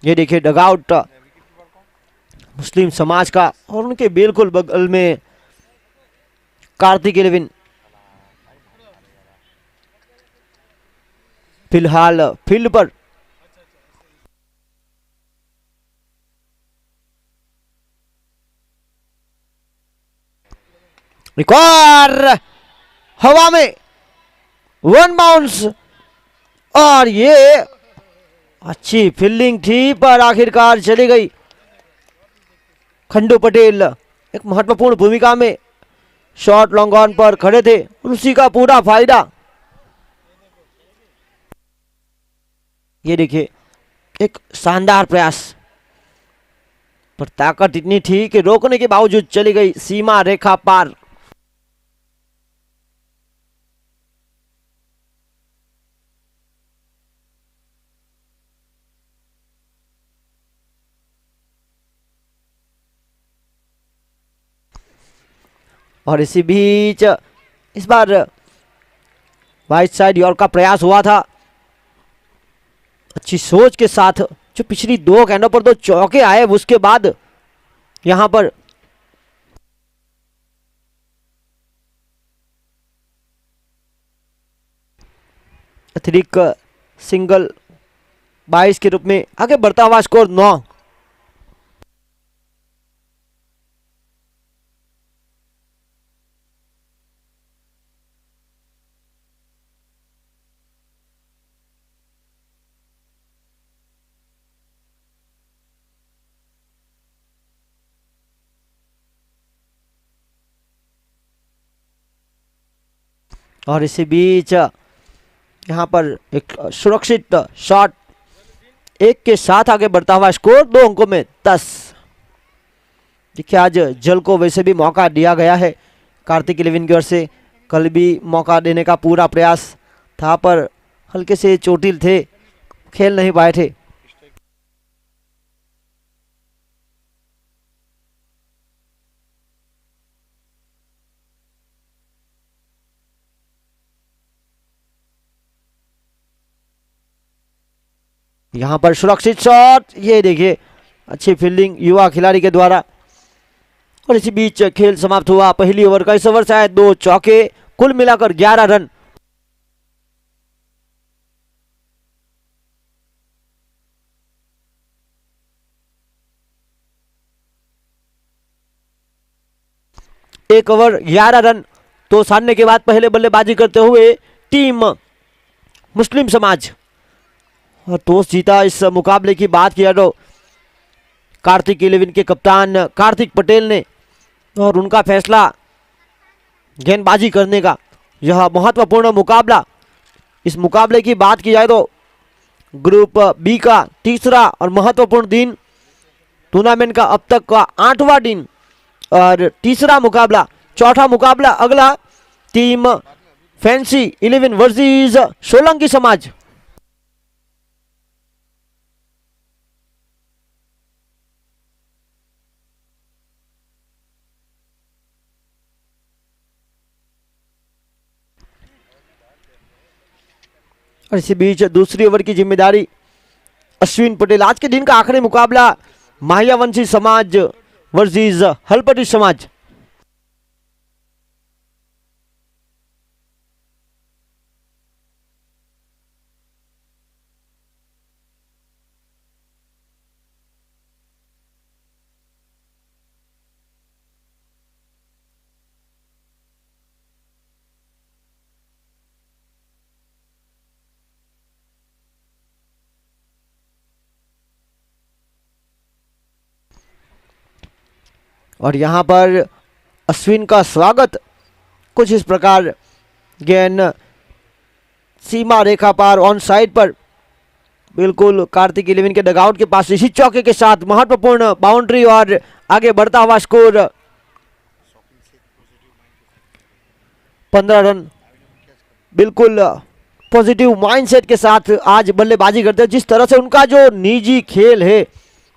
ये देखिए डगआउट मुस्लिम समाज का और उनके बिल्कुल बगल में कार्तिक 11 फिलहाल फील्ड पर। एक और हवा में वन बाउंस और ये अच्छी फील्डिंग थी पर आखिरकार चली गई। खंडू पटेल एक महत्वपूर्ण भूमिका में शॉर्ट लॉन्ग ऑन पर खड़े थे और उसी का पूरा फायदा। ये देखिए एक शानदार प्रयास पर ताकत इतनी थी कि रोकने के बावजूद चली गई सीमा रेखा पार। और इसी बीच इस बार वाइट साइड यॉर्क का प्रयास हुआ था अच्छी सोच के साथ। जो पिछली 2 गेंदों पर 2 चौके आए उसके बाद यहां पर अतिरिक्त सिंगल 22 के रूप में आगे बढ़ता हुआ स्कोर 9। और इसी बीच यहां पर एक सुरक्षित शॉट 1 के साथ आगे बढ़ता हुआ स्कोर 2 अंकों में 10। देखिए आज जल को वैसे भी मौका दिया गया है कार्तिक 11 की ओर से। कल भी मौका देने का पूरा प्रयास था पर हल्के से चोटिल थे, खेल नहीं पाए थे। यहां पर सुरक्षित शॉट, ये देखिए अच्छी फील्डिंग युवा खिलाड़ी के द्वारा। और इसी बीच खेल समाप्त हुआ। पहली ओवर का इस ओवर से आए 2 चौके, कुल मिलाकर 11 रन। एक ओवर 11 रन तो साधने के बाद पहले बल्लेबाजी करते हुए टीम मुस्लिम समाज और टॉस जीता। इस मुकाबले की बात किया तो कार्तिक 11 के कप्तान कार्तिक पटेल ने और उनका फैसला गेंदबाजी करने का, यह महत्वपूर्ण मुकाबला। इस मुकाबले की बात की जाए तो ग्रुप बी का तीसरा और महत्वपूर्ण दिन, टूर्नामेंट का अब तक का 8वां दिन और तीसरा मुकाबला। चौथा मुकाबला अगला टीम फैंसी 11 वर्सेस सोलंकी समाज। और इसी बीच दूसरी ओवर की जिम्मेदारी अश्विन पटेल। आज के दिन का आखिरी मुकाबला माहियावंशी समाज वर्सेस हलपटी समाज। और यहां पर अश्विन का स्वागत कुछ इस प्रकार, गेंद सीमा रेखा पार ऑन साइड पर बिल्कुल कार्तिक 11 के डगआउट के पास इसी चौके के साथ महत्वपूर्ण बाउंड्री और आगे बढ़ता हुआ स्कोर 15 रन। बिल्कुल पॉजिटिव माइंडसेट के साथ आज बल्लेबाजी करते हैं। जिस तरह से उनका जो निजी खेल है,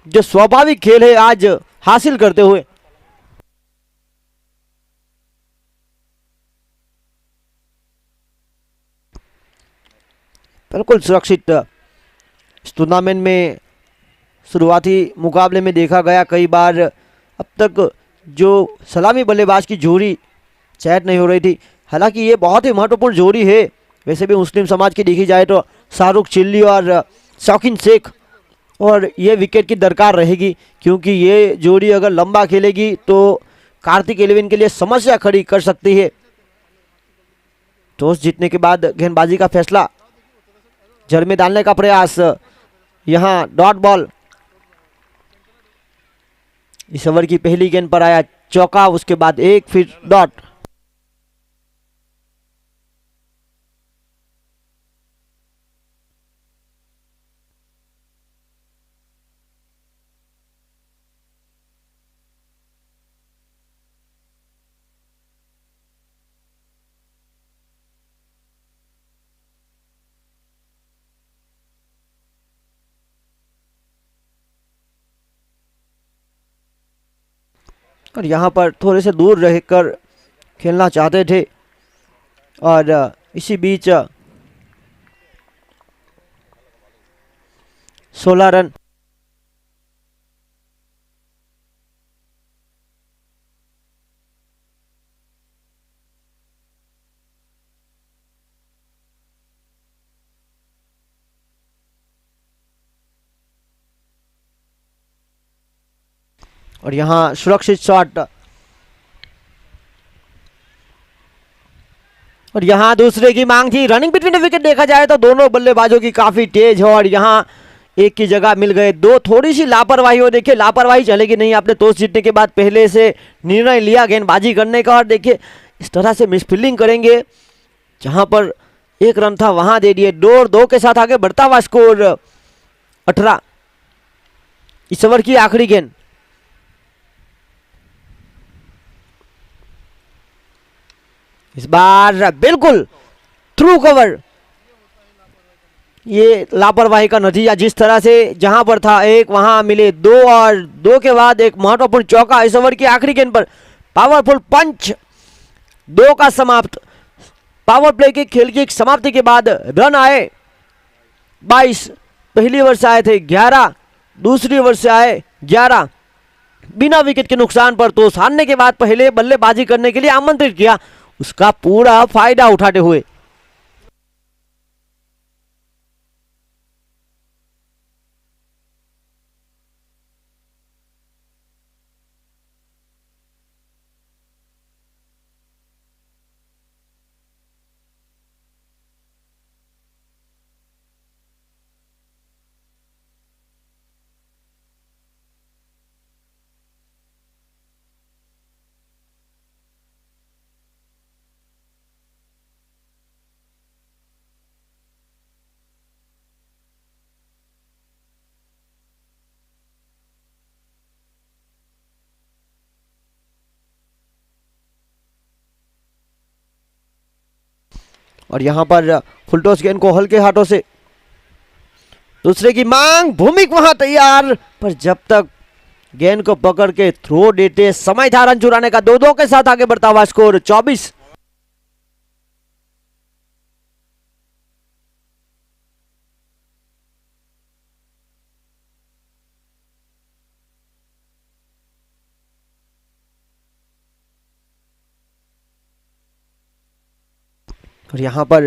जो स्वाभाविक खेल है, आज हासिल करते हुए बिल्कुल सुरक्षित इस टूर्नामेंट में शुरुआती मुकाबले में देखा गया कई बार अब तक जो सलामी बल्लेबाज की जोड़ी सेट नहीं हो रही थी। हालांकि ये बहुत ही महत्वपूर्ण जोड़ी है। वैसे भी मुस्लिम समाज की देखी जाए तो शाहरुख चिल्ली और शौकीन शेख, और ये विकेट की दरकार रहेगी क्योंकि ये जोड़ी अगर लंबा खेलेगी तो कार्तिक 11 के लिए समस्या खड़ी कर सकती है। टॉस जीतने के बाद गेंदबाजी का फैसला, जड़ में डालने का प्रयास, यहां डॉट बॉल। इस ओवर की पहली गेंद पर आया चौका, उसके बाद एक, फिर डॉट। और यहाँ पर थोड़े से दूर रहकर खेलना चाहते थे और इसी बीच 16 रन। और यहाँ सुरक्षित शॉट, और यहाँ दूसरे की मांग थी। रनिंग बिटवीन द विकेट देखा जाए तो दोनों बल्लेबाजों की काफी तेज है और यहाँ एक की जगह मिल गए दो। थोड़ी सी लापरवाही हो, देखिए लापरवाही चलेगी नहीं। आपने टॉस जीतने के बाद पहले से निर्णय लिया गेंदबाजी करने का और देखिए इस तरह से मिसफील्डिंग करेंगे। जहां पर एक रन था वहां दे दिए। 2 के साथ आगे बढ़ता हुआ स्कोर 18। इस ओवर की आखिरी गेंद, इस बार बिल्कुल थ्रू कवर। ये लापरवाही का नतीजा, जिस तरह से जहां पर था एक वहां मिले दो और 2 के बाद एक महत्वपूर्ण चौका। इस ओवर की आखिरी गेंद पर पावरफुल पंच, 2 का समाप्त। पावर प्ले के खेल की समाप्ति के बाद रन आए 22। पहली ओवर से आए थे 11, दूसरी ओवर से आए 11 बिना विकेट के नुकसान पर। तो हारने के बाद पहले बल्लेबाजी करने के लिए आमंत्रित किया, उसका पूरा फायदा उठाते हुए। और यहां पर फुलटॉस गेंद को हल्के हाथों से, दूसरे की मांग, भूमिक वहां तैयार, पर जब तक गेंद को पकड़ के थ्रो देते समय था रन चुराने का। 2 के साथ आगे बढ़ता हुआ स्कोर 24। और यहां पर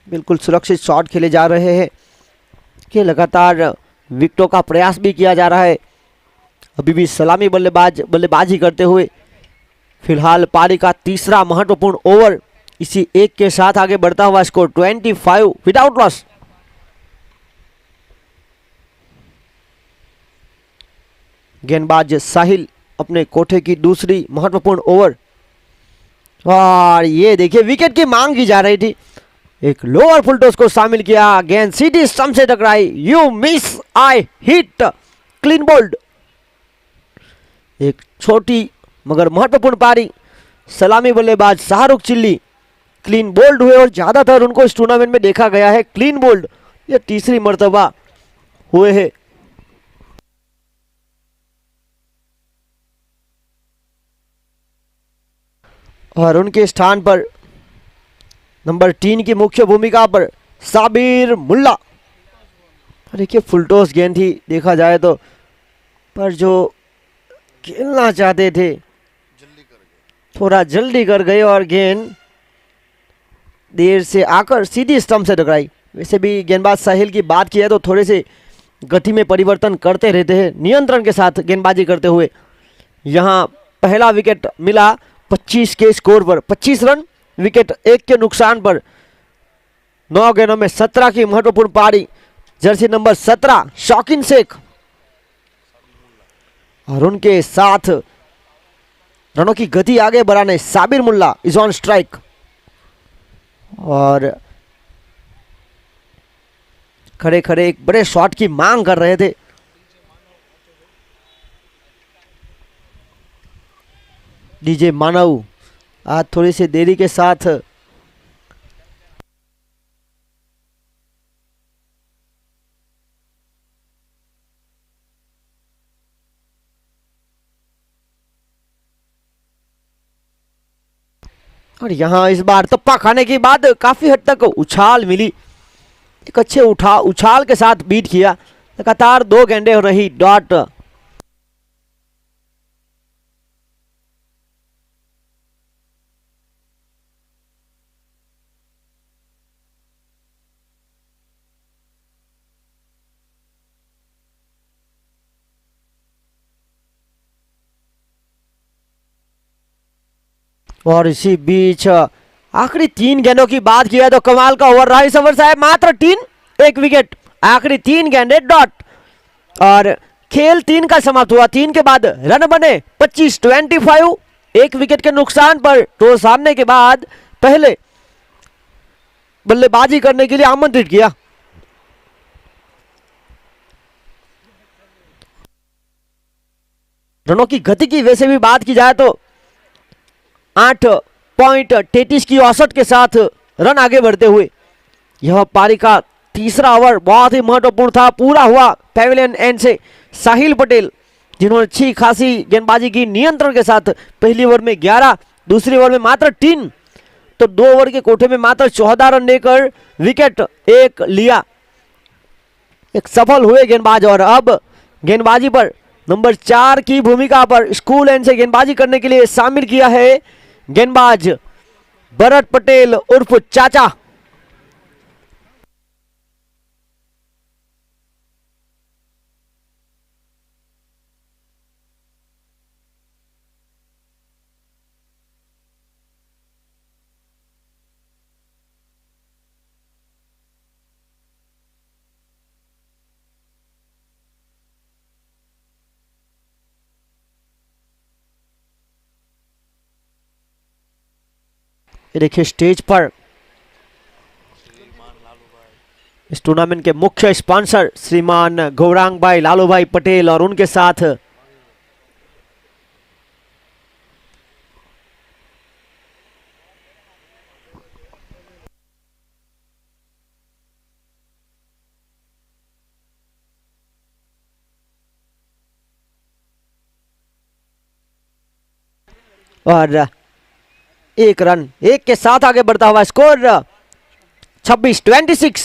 बिल्कुल सुरक्षित शॉट खेले जा रहे हैं कि लगातार विकेटों का प्रयास भी किया जा रहा है। अभी भी सलामी बल्लेबाजी करते हुए फिलहाल पारी का तीसरा महत्वपूर्ण ओवर, इसी एक के साथ आगे बढ़ता हुआ स्कोर 25 विदाउट लॉस। गेंदबाज साहिल अपने कोठे की दूसरी महत्वपूर्ण ओवर, और ये देखिए विकेट की मांग की जा रही थी। एक लोअर फुल टॉस को शामिल किया, गेंद सीधी स्टंप से टकराई, you miss I hit, clean bowled. एक छोटी मगर महत्वपूर्ण पारी, सलामी बल्लेबाज शाहरुख चिल्ली क्लीन बोल्ड हुए और ज्यादातर उनको इस टूर्नामेंट में देखा गया है क्लीन बोल्ड, ये तीसरी मर्तबा हुए हैं। और उनके स्थान पर नंबर 3 की मुख्य भूमिका पर साबिर मुल्ला। देखिए फुल टॉस गेंद थी देखा जाए तो, पर जो खेलना चाहते थे थोड़ा जल्दी कर गए और गेंद देर से आकर सीधी स्टंप से टकराई। वैसे भी गेंदबाज साहिल की बात की है तो थोड़े से गति में परिवर्तन करते रहते हैं नियंत्रण के साथ गेंदबाजी करते हुए। यहाँ पहला विकेट मिला 25 के स्कोर पर, 25 रन विकेट 1 के नुकसान पर। 9 गेंदों में 17 की महत्वपूर्ण पारी जर्सी नंबर 17 शौकीन शेख और उनके साथ रनों की गति आगे बढ़ाने साबिर मुल्ला इज ऑन स्ट्राइक। और खड़े खड़े एक बड़े शॉट की मांग कर रहे थे। डीजे मानव आज थोड़ी सी देरी के साथ और यहां इस बार तप्पा खाने के बाद काफी हद तक उछाल मिली, एक अच्छे उछाल के साथ बीट किया। लगातार 2 गेंदें रही डॉट। और इसी बीच आखिरी 3 गेंदों की बात किया तो कमाल का ओवर रहा इस ओवर साहब, मात्र 3 1 विकेट, आखिरी 3 गेंदे डॉट और खेल 3 का समाप्त हुआ। 3 के बाद रन बने 25-25, 1 विकेट के नुकसान पर। तो सामने के बाद पहले बल्लेबाजी करने के लिए आमंत्रित किया। रनों की गति की वैसे भी बात की जाए तो 8.33 की औसत के साथ रन आगे बढ़ते हुए यह पारी का तीसरा ओवर बहुत ही महत्वपूर्ण था, पूरा हुआ पैवेलियन एंड से साहिल पटेल जिन्होंने अच्छी खासी गेंदबाजी की नियंत्रण के साथ। पहली ओवर में 11, दूसरी ओवर में मात्र 3, तो 2 ओवर के कोठे में मात्र 14 रन देकर विकेट 1 लिया। एक सफल हुए गेंदबाज और अब गेंदबाजी पर नंबर 4 की भूमिका पर स्कूल एंड से गेंदबाजी करने के लिए शामिल किया है गेंदबाज भरत पटेल उर्फ चाचा। देखिए स्टेज पर इस टूर्नामेंट के मुख्य स्पॉन्सर श्रीमान गौरांग भाई लालू भाई पटेल और उनके साथ और 1 रन 1 के साथ आगे बढ़ता हुआ स्कोर 26-26।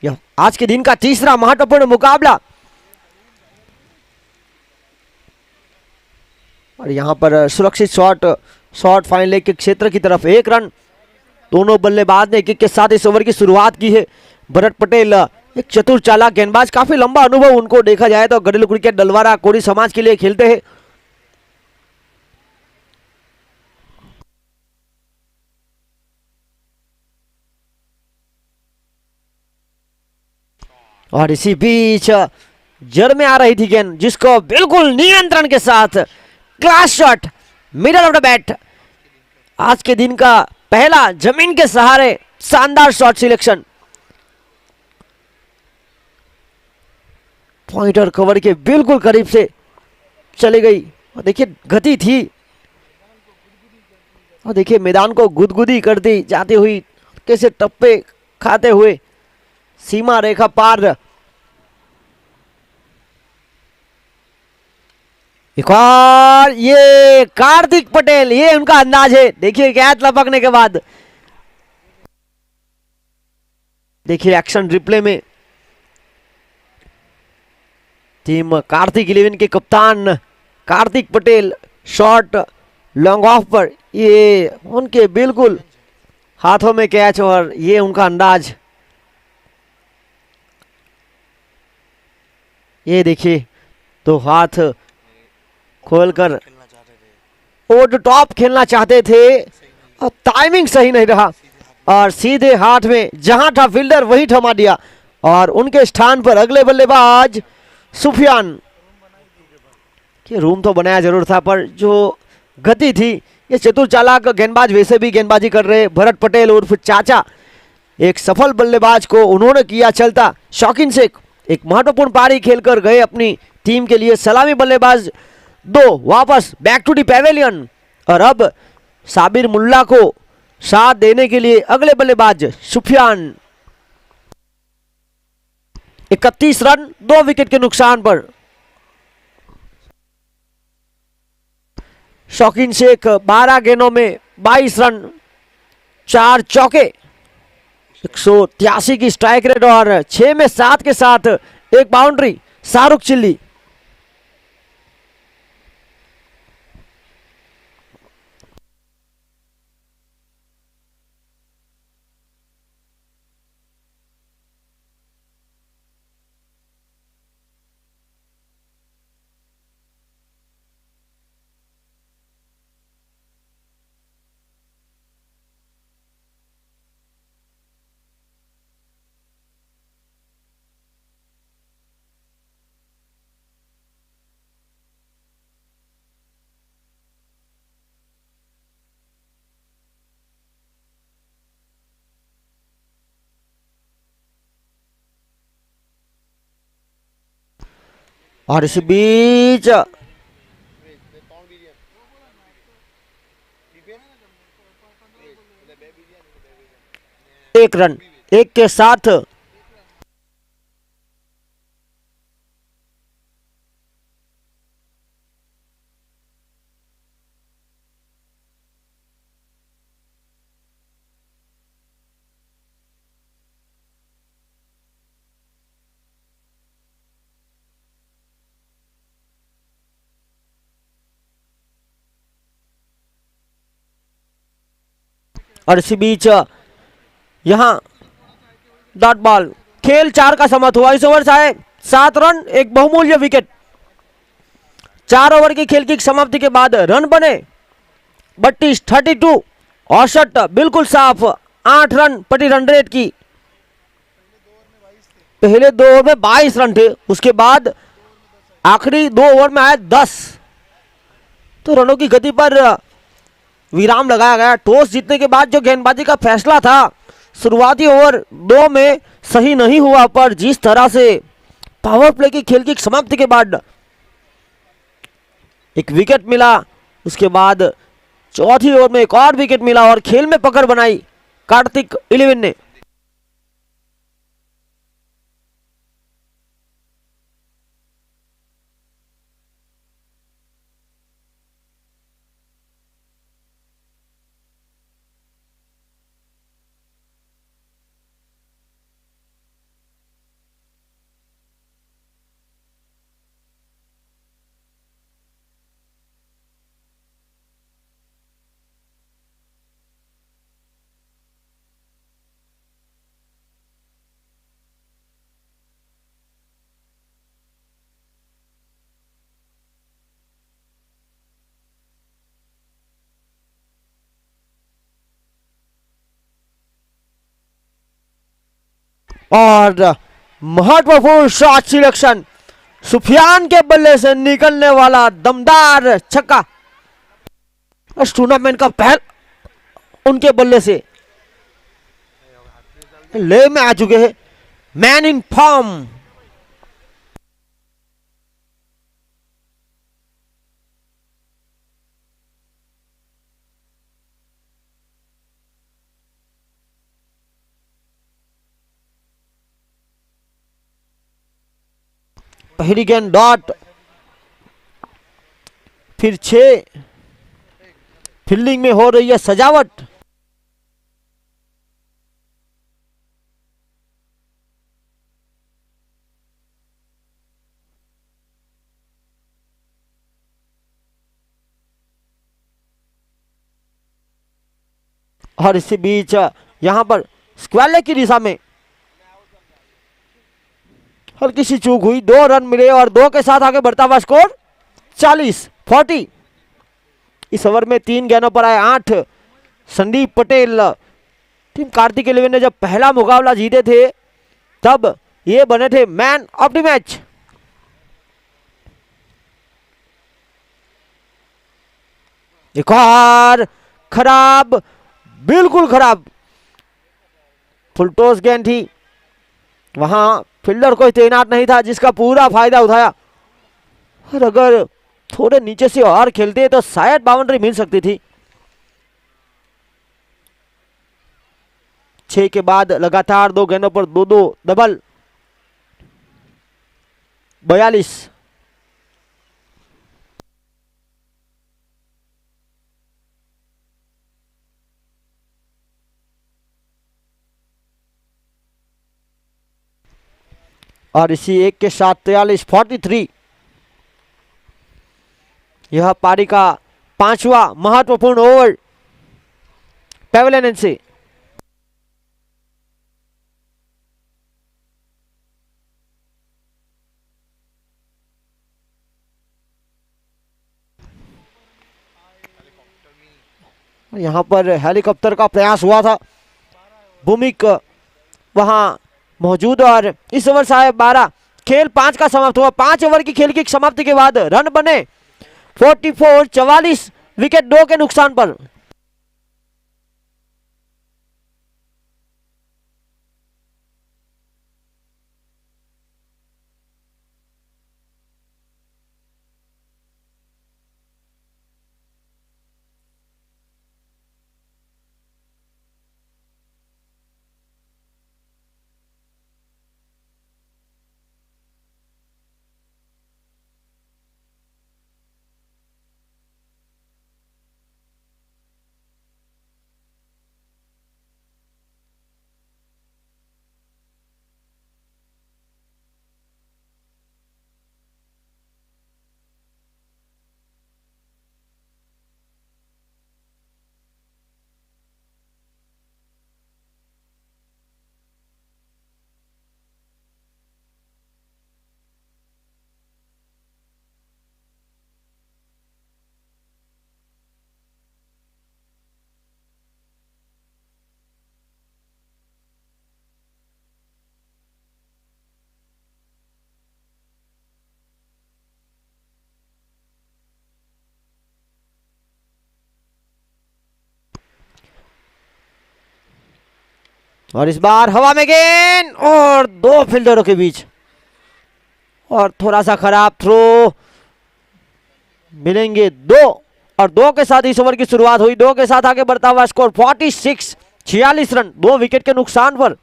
यह आज के दिन का तीसरा महत्वपूर्ण मुकाबला और यहां पर सुरक्षित शॉट फाइन लेग के क्षेत्र की तरफ 1 रन। दोनों बल्लेबाज ने एक के साथ इस ओवर की शुरुआत की है। भरत पटेल एक चतुर चालाक गेंदबाज, काफी लंबा अनुभव उनको देखा जाए तो घरेलू क्रिकेट डलवारा कोरी समाज के लिए खेलते हैं। और इसी बीच जड़ में आ रही थी गेंद जिसको बिल्कुल नियंत्रण के साथ class shot middle of the bat. आज के दिन का पहला जमीन के सहारे शानदार शॉट सिलेक्शन, पॉइंटर कवर के बिल्कुल करीब से चली गई और देखिए गति थी और देखिए मैदान को गुदगुदी करती जाती हुई, कैसे टप्पे खाते हुए सीमा रेखा पार। एक और ये कार्तिक पटेल, ये उनका अंदाज है। देखिए कैच लपकने के बाद देखिए एक्शन रिप्ले में टीम कार्तिक 11 के कप्तान Kartik Patel shot long off पर, ये उनके बिल्कुल हाथों में कैच और ये उनका अंदाज, ये देखिए तो हाथ खोलकर ओवर द टॉप खेलना चाहते थे और टाइमिंग सही नहीं रहा और सीधे हाथ में जहां था फील्डर वहीं थमा दिया और उनके स्थान पर अगले बल्लेबाज सुफियान के रूम तो बनाया जरूर था पर जो गति थी, ये चतुर चालाक गेंदबाज वैसे भी गेंदबाजी कर रहे भरत पटेल उर्फ चाचा, एक सफल बल्लेबाज को उन्होंने किया चलता। शौकीन शेख एक महत्वपूर्ण पारी खेलकर गए अपनी टीम के लिए, सलामी बल्लेबाज 2 वापस बैक टू द पेवेलियन और अब साबिर मुल्ला को साथ देने के लिए अगले बल्लेबाज सुफियान। 31 रन 2 विकेट के नुकसान पर। शौकीन शेख 12 गेंदों में 22 रन 4 चौके, 183 की स्ट्राइक रेट और 6 में 7 के साथ एक बाउंड्री। शाहरुख चिल्ली और इस बीच 1 रन 1 के साथ और इसी बीच यहां डॉट बॉल, खेल 4 का समाप्त हुआ। इस ओवर से आए 7 रन, एक बहुमूल्य विकेट। 4 ओवर की खेल की समाप्ति के बाद रन बने 32, 32 औसत बिल्कुल साफ 8 रन प्रति रन रेट की। पहले 2 ओवर में 22 रन थे, उसके बाद आखिरी 2 ओवर में आए 10। तो रनों की गति पर विराम लगाया गया। टॉस जीतने के बाद जो गेंदबाजी का फैसला था शुरुआती ओवर 2 में सही नहीं हुआ, पर जिस तरह से पावर प्ले की खेल की समाप्ति के बाद एक विकेट मिला, उसके बाद चौथी ओवर में एक और विकेट मिला और खेल में पकड़ बनाई कार्तिक 11 ने। और महत्वपूर्ण शॉट सिलेक्शन, सुफियान के बल्ले से निकलने वाला दमदार छक्का। इस टूर्नामेंट का पहल उनके बल्ले से ले में आ चुके हैं, मैन इन फॉर्म। पहली गेंद डॉट, फिर 6, फील्डिंग में हो रही है सजावट। और इसी बीच यहाँ पर स्क्वायर लेग की दिशा में हल्की सी चूक हुई, 2 रन मिले और 2 के साथ आगे बढ़ता हुआ स्कोर 40-40। इस ओवर में 3 गेंदों पर आए 8। संदीप पटेल टीम कार्तिक 11 ने जब पहला मुकाबला जीते थे तब ये बने थे मैन ऑफ द मैच। एक और खराब, बिल्कुल खराब फुलटॉस गेंद थी, वहां फील्डर कोई तैनात नहीं था जिसका पूरा फायदा उठाया। और अगर थोड़े नीचे से और खेलते तो शायद बाउंड्री मिल सकती थी। 6 के बाद लगातार 2 गेंदों पर 2-2 डबल, 42। और इसी एक के साथ 43-43। यह पारी का 5वां महत्वपूर्ण ओवर पेवेलियन से। यहां पर हेलीकॉप्टर का प्रयास हुआ था, भूमिक वहां मौजूद। और इस ओवर साहब 12, खेल 5 का समाप्त हुआ। 5 ओवर की खेल की समाप्ति के बाद रन बने 44-44, विकेट 2 के नुकसान पर। और इस बार हवा में गेंद और 2 फील्डरों के बीच, और थोड़ा सा खराब थ्रो, मिलेंगे 2। और 2 के साथ इस ओवर की शुरुआत हुई। 2 के साथ आगे बढ़ता हुआ स्कोर 46 रन, 2 विकेट के नुकसान पर।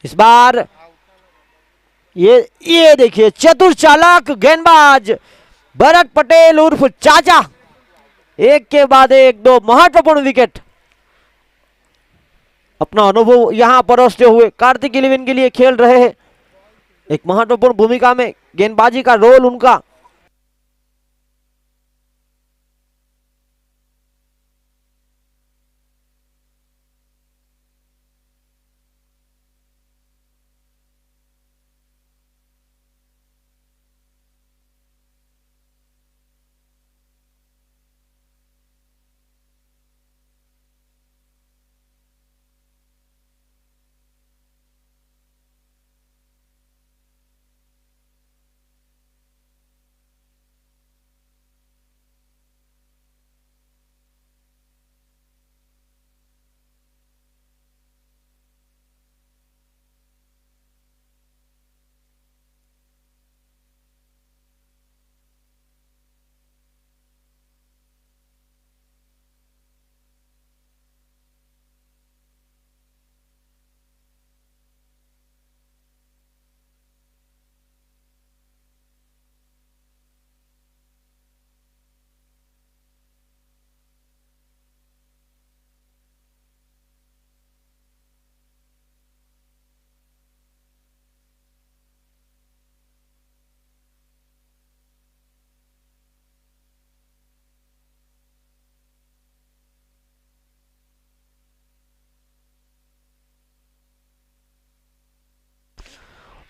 इस बार ये देखिए चतुर चालाक गेंदबाज भरत पटेल उर्फ चाचा, एक के बाद एक 2 महत्वपूर्ण विकेट अपना अनुभव यहां परोसते हुए कार्तिक 11 के लिए खेल रहे हैं। एक महत्वपूर्ण भूमिका में गेंदबाजी का रोल उनका।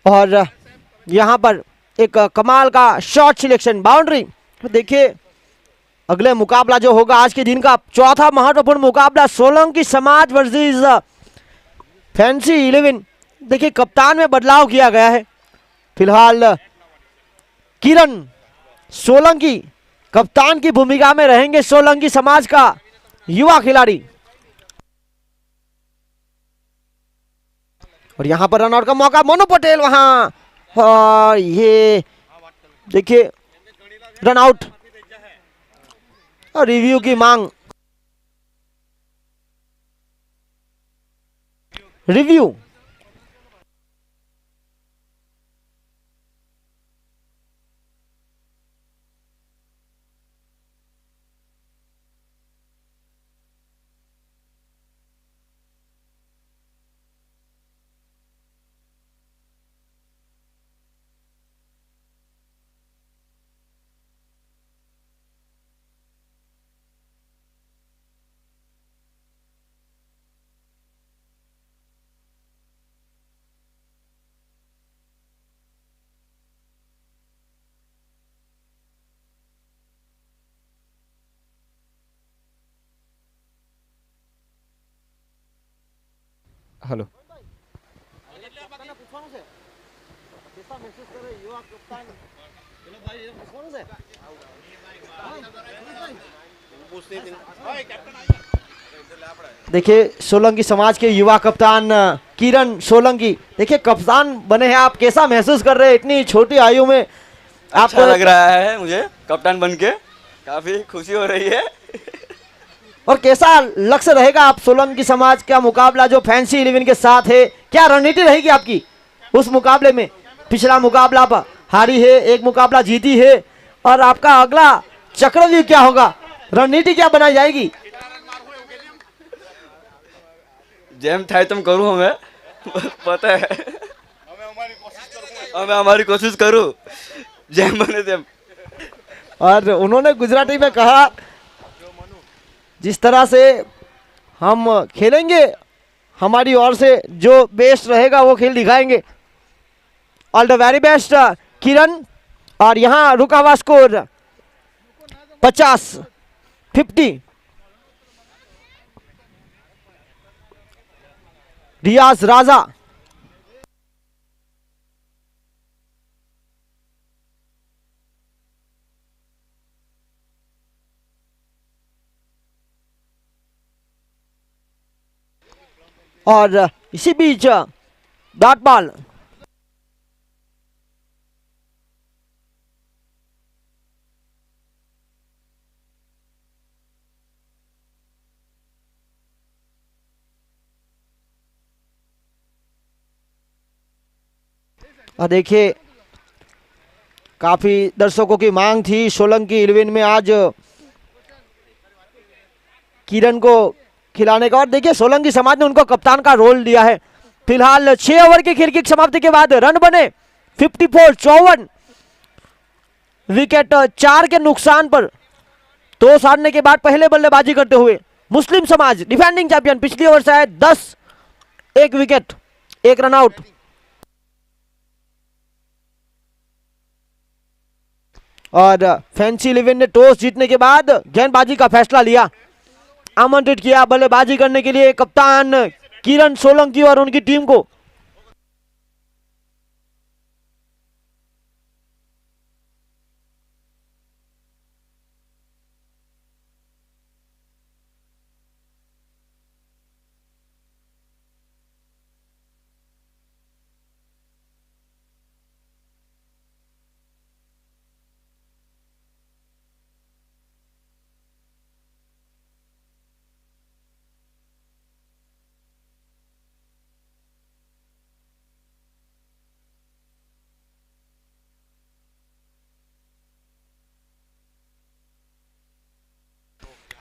और यहाँ पर एक कमाल का शॉट सिलेक्शन, बाउंड्री। देखिए अगले मुकाबला जो होगा आज के दिन का चौथा महत्वपूर्ण मुकाबला, सोलंकी समाज वर्सेस फैंसी 11। देखिए कप्तान में बदलाव किया गया है। फिलहाल किरण सोलंकी कप्तान की भूमिका में रहेंगे, सोलंकी समाज का युवा खिलाड़ी। और यहां पर रनआउट का मौका, मोनू पटेल वहां, और ये देखिए रनआउट और रिव्यू की मांग। रिव्यू हेलो देखिए सोलंकी समाज के युवा कप्तान किरण सोलंकी, देखिए कप्तान बने हैं आप, कैसा महसूस कर रहे हैं इतनी छोटी आयु में? अच्छा लग रहा है मुझे कप्तान बनके, काफी खुशी हो रही है। और कैसा लक्ष्य रहेगा आप सोलंकी समाज का मुकाबला जो फैंसी 11 के साथ है, क्या रणनीति रहेगी आपकी उस मुकाबले में? पिछला मुकाबला आप हारी है, एक मुकाबला जीती है, और आपका अगला चक्रव्यूह क्या होगा, रणनीति क्या बनाई जाएगी? जेम था तुम करूँ हमें पता है, मैं हमारी कोशिश करूँ जेम बने जेम। और उन्होंने गुजराती में कहा जिस तरह से हम खेलेंगे हमारी ओर से जो बेस्ट रहेगा वो खेल दिखाएंगे। ऑल द वेरी बेस्ट किरण। और यहां रुका हुआ स्कोर 50-50। रियाज राजा और इसी बीच डॉट बॉल। और देखिए काफी दर्शकों की मांग थी सोलंकी 11 में आज किरण को खिलाने का, और देखिए सोलंकी समाज ने उनको कप्तान का रोल दिया है। फिलहाल 6 ओवर के खेल की समाप्ति के बाद रन बने 54। विकेट 4 के नुकसान पर टॉस हारने के बाद पहले बल्लेबाजी करते हुए मुस्लिम समाज डिफेंडिंग चैंपियन, पिछली ओवर से आए 10, 1 विकेट 1 रन आउट। और फैंसी 11 ने टॉस जीतने के बाद गेंदबाजी का फैसला लिया, आमंत्रित किया बल्लेबाजी करने के लिए कप्तान किरण सोलंकी और उनकी टीम को।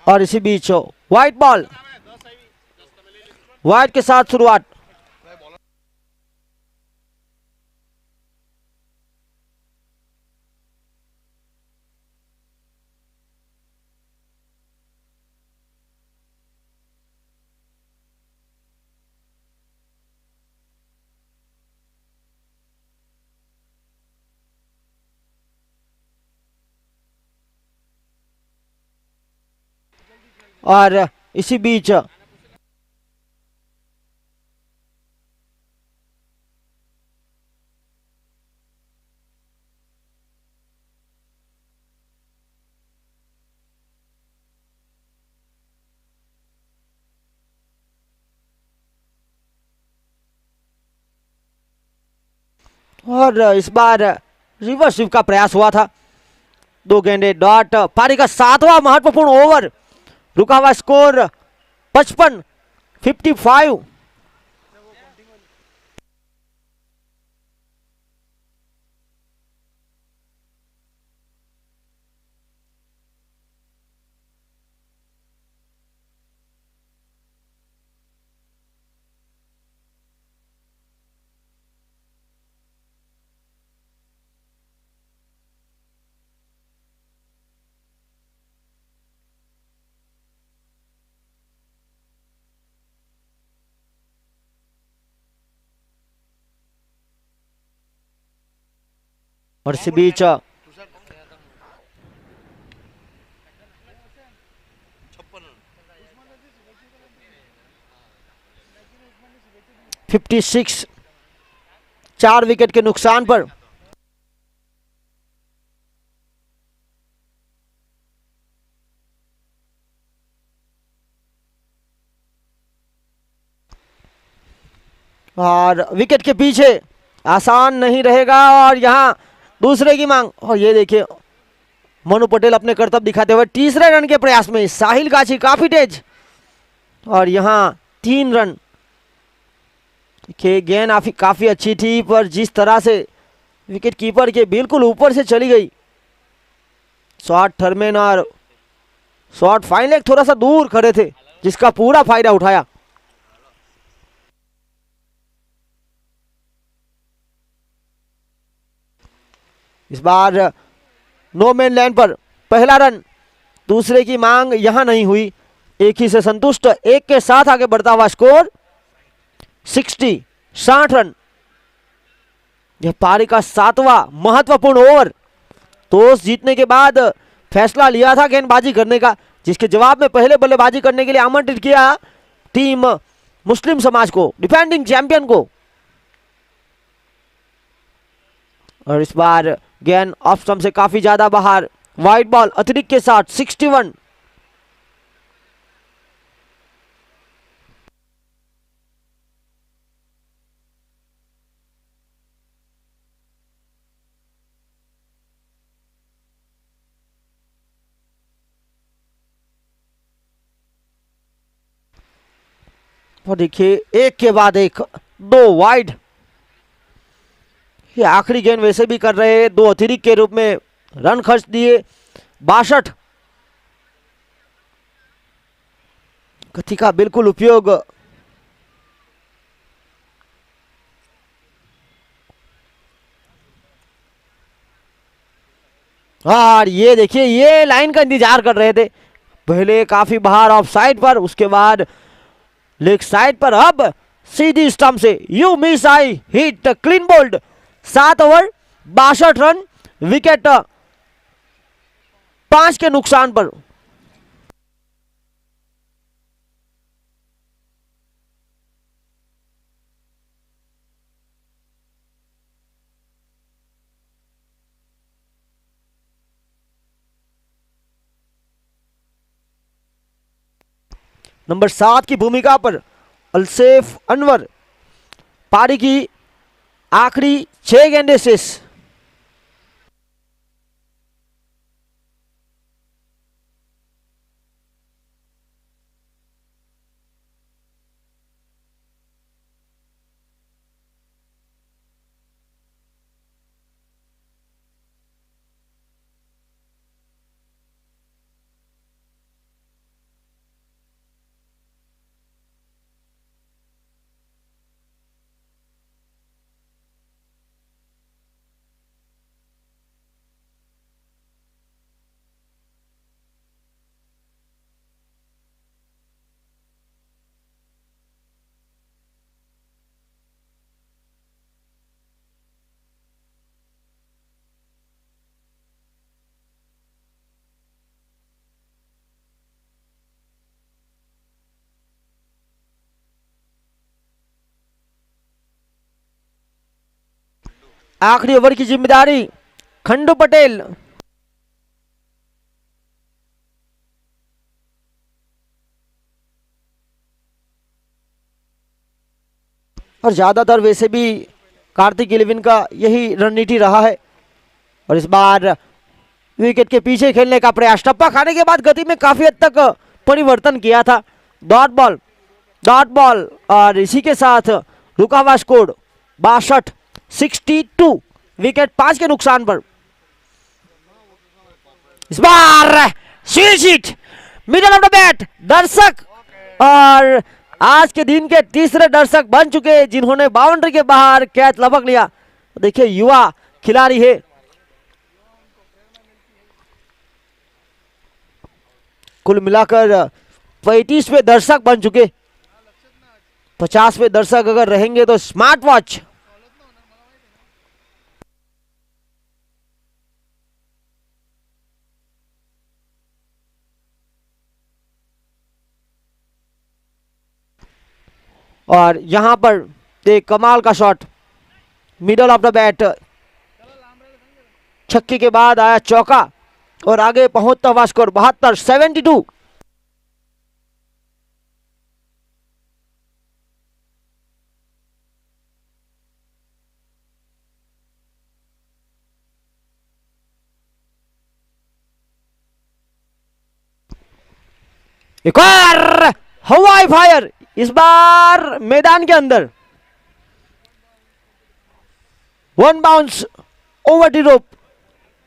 और इसी बीच व्हाइट बॉल, व्हाइट के साथ शुरुआत। और इसी बीच और इस बार रिवर्स स्वीप का प्रयास हुआ था। 2 गेंदे डॉट। पारी का 7वां महत्वपूर्ण ओवर। रुका हुआ स्कोर 55 और इसी बीच 56 4 विकेट के नुकसान पर और विकेट के पीछे आसान नहीं रहेगा। और यहां दूसरे की मांग। और ये देखिए मनु पटेल अपने कर्तव्य दिखाते हुए तीसरे रन के प्रयास में। साहिल गाछी काफी तेज और यहां 3 रन। देखिए गेंद काफी अच्छी थी पर जिस तरह से विकेट कीपर के बिल्कुल ऊपर से चली गई। शॉट थर्मेन और शॉट फाइन लेग थोड़ा सा दूर खड़े थे जिसका पूरा फायदा उठाया। इस बार नो मैन लैंड पर पहला रन। दूसरे की मांग यहां नहीं हुई। एक ही से संतुष्ट। एक के साथ आगे बढ़ता हुआ स्कोर 60 रन। यह पारी का 7वां महत्वपूर्ण ओवर। टॉस जीतने के बाद फैसला लिया था गेंदबाजी करने का, जिसके जवाब में पहले बल्लेबाजी करने के लिए आमंत्रित किया टीम मुस्लिम समाज को, डिफेंडिंग चैंपियन को। और इस बार गेंद ऑफ स्टंप से काफी ज्यादा बाहर। वाइड बॉल अतिरिक्त के साथ 61। और देखिए एक के बाद एक 2 वाइड। ये आखिरी गेंद वैसे भी कर रहे हैं। 2 अतिरिक्त के रूप में रन खर्च दिए 62। गति का बिल्कुल उपयोग। और ये देखिए ये लाइन का इंतजार कर रहे थे। पहले काफी बाहर ऑफ साइड पर, उसके बाद लेग साइड पर, अब सीधी स्टंप से you miss I hit clean bowled. 7 over 62 run. Wicket 5 के नुकसान पर। नंबर 7 की भूमिका पर अलसेफ अनवर। पारी की आखिरी 6 गेंदें शेष। आखिरी ओवर की जिम्मेदारी खंडू पटेल। और ज्यादातर वैसे भी कार्तिक इलेवन का यही रणनीति रहा है। और इस बार विकेट के पीछे खेलने का प्रयास, टप्पा खाने के बाद गति में काफी हद तक परिवर्तन किया था। डॉट बॉल और इसी के साथ रुका हुआ स्कोर 62 विकेट 5 के नुकसान पर। इस बार शीट मिडल ऑफ द बैट, दर्शक और आज के दिन के तीसरे दर्शक बन चुके जिन्होंने बाउंड्री के बाहर कैच लपक लिया। देखिए युवा खिलाड़ी है। कुल मिलाकर 35वें दर्शक बन चुके। 50वें दर्शक अगर रहेंगे तो स्मार्ट वॉच। और यहां पर एक कमाल का shot middle of the bat, छक्के के बाद आया चौका और आगे पहुंचता हुआ स्कोर 72। एक और हवाई फायर, इस बार मैदान के अंदर, one bounce over the rope.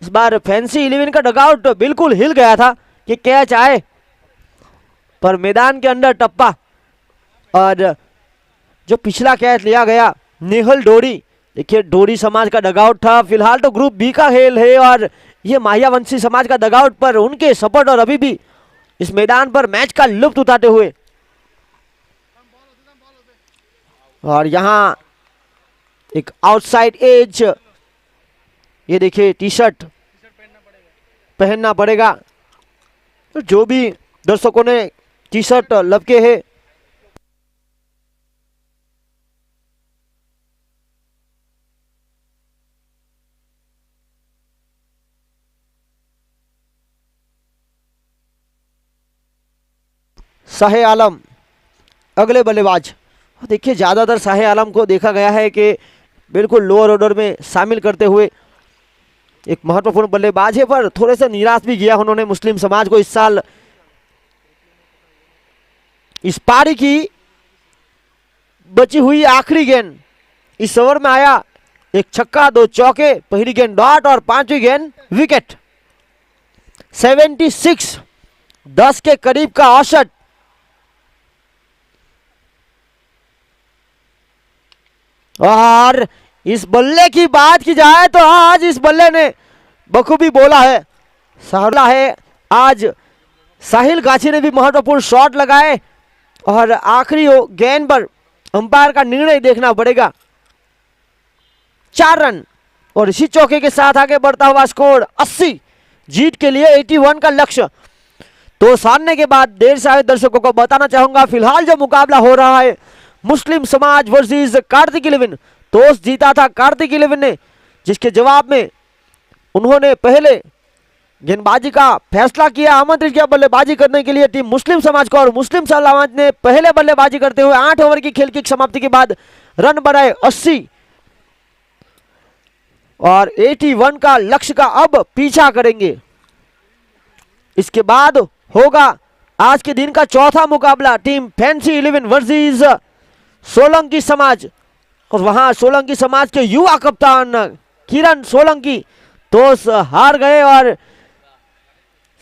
इस बार फैंसी इलेवन का डगआउट बिल्कुल हिल गया था कि कैच आए, पर मैदान के अंदर टप्पा। और जो पिछला कैच लिया गया नेहल डोरी, देखिए डोरी समाज का डगआउट था। फिलहाल तो ग्रुप बी का खेल है और ये माहियावंशी समाज का डगआउट, पर उनके सपोर्टर अभी भी इस मैदान पर मैच का लुत्फ उठाते हुए। और यहां एक आउटसाइड एज, ये देखिए टी शर्ट पहनना पड़ेगा। तो जो भी दर्शकों ने टी शर्ट लपके है, शाहे आलम अगले बल्लेबाज। देखिए ज्यादातर शाहे आलम को देखा गया है कि बिल्कुल लोअर ऑर्डर में शामिल करते हुए एक महत्वपूर्ण बल्लेबाज है, पर थोड़े से निराश भी किया उन्होंने मुस्लिम समाज को इस साल। इस पारी की बची हुई आखिरी गेंद इस ओवर में आया एक छक्का, 2 चौके, पहली गेंद डॉट और 5वीं गेंद विकेट। 76, 10 के करीब का औसत। और इस बल्ले की बात की जाए तो आज इस बल्ले ने बखूबी बोला है, सहला है। आज साहिल गाछी ने भी महत्वपूर्ण शॉट लगाए और आखिरी गेंद पर अंपायर का निर्णय देखना पड़ेगा। 4 रन और इसी चौके के साथ आगे बढ़ता हुआ स्कोर 80, जीत के लिए 81 का लक्ष्य। तो सामने के बाद देर से आए दर्शकों को बताना चाहूंगा, फिलहाल जो मुकाबला हो रहा है मुस्लिम समाज वर्सेस कार्तिक इलेवन, टॉस जीता था कार्तिक इलेवन ने, जिसके जवाब में उन्होंने पहले गेंदबाजी का फैसला किया, आमंत्रित किया बल्लेबाजी करने के लिए टीम मुस्लिम समाज को। और मुस्लिम समाज ने पहले बल्लेबाजी करते हुए 8 ओवर की खेल की समाप्ति के बाद रन बनाए 80 और 81 का लक्ष्य का अब पीछा करेंगे। इसके बाद होगा आज के दिन का चौथा मुकाबला, team fancy eleven versus Solanki समाज। और वहां सोलंकी समाज के युवा कप्तान किरण सोलंकी टॉस हार गए और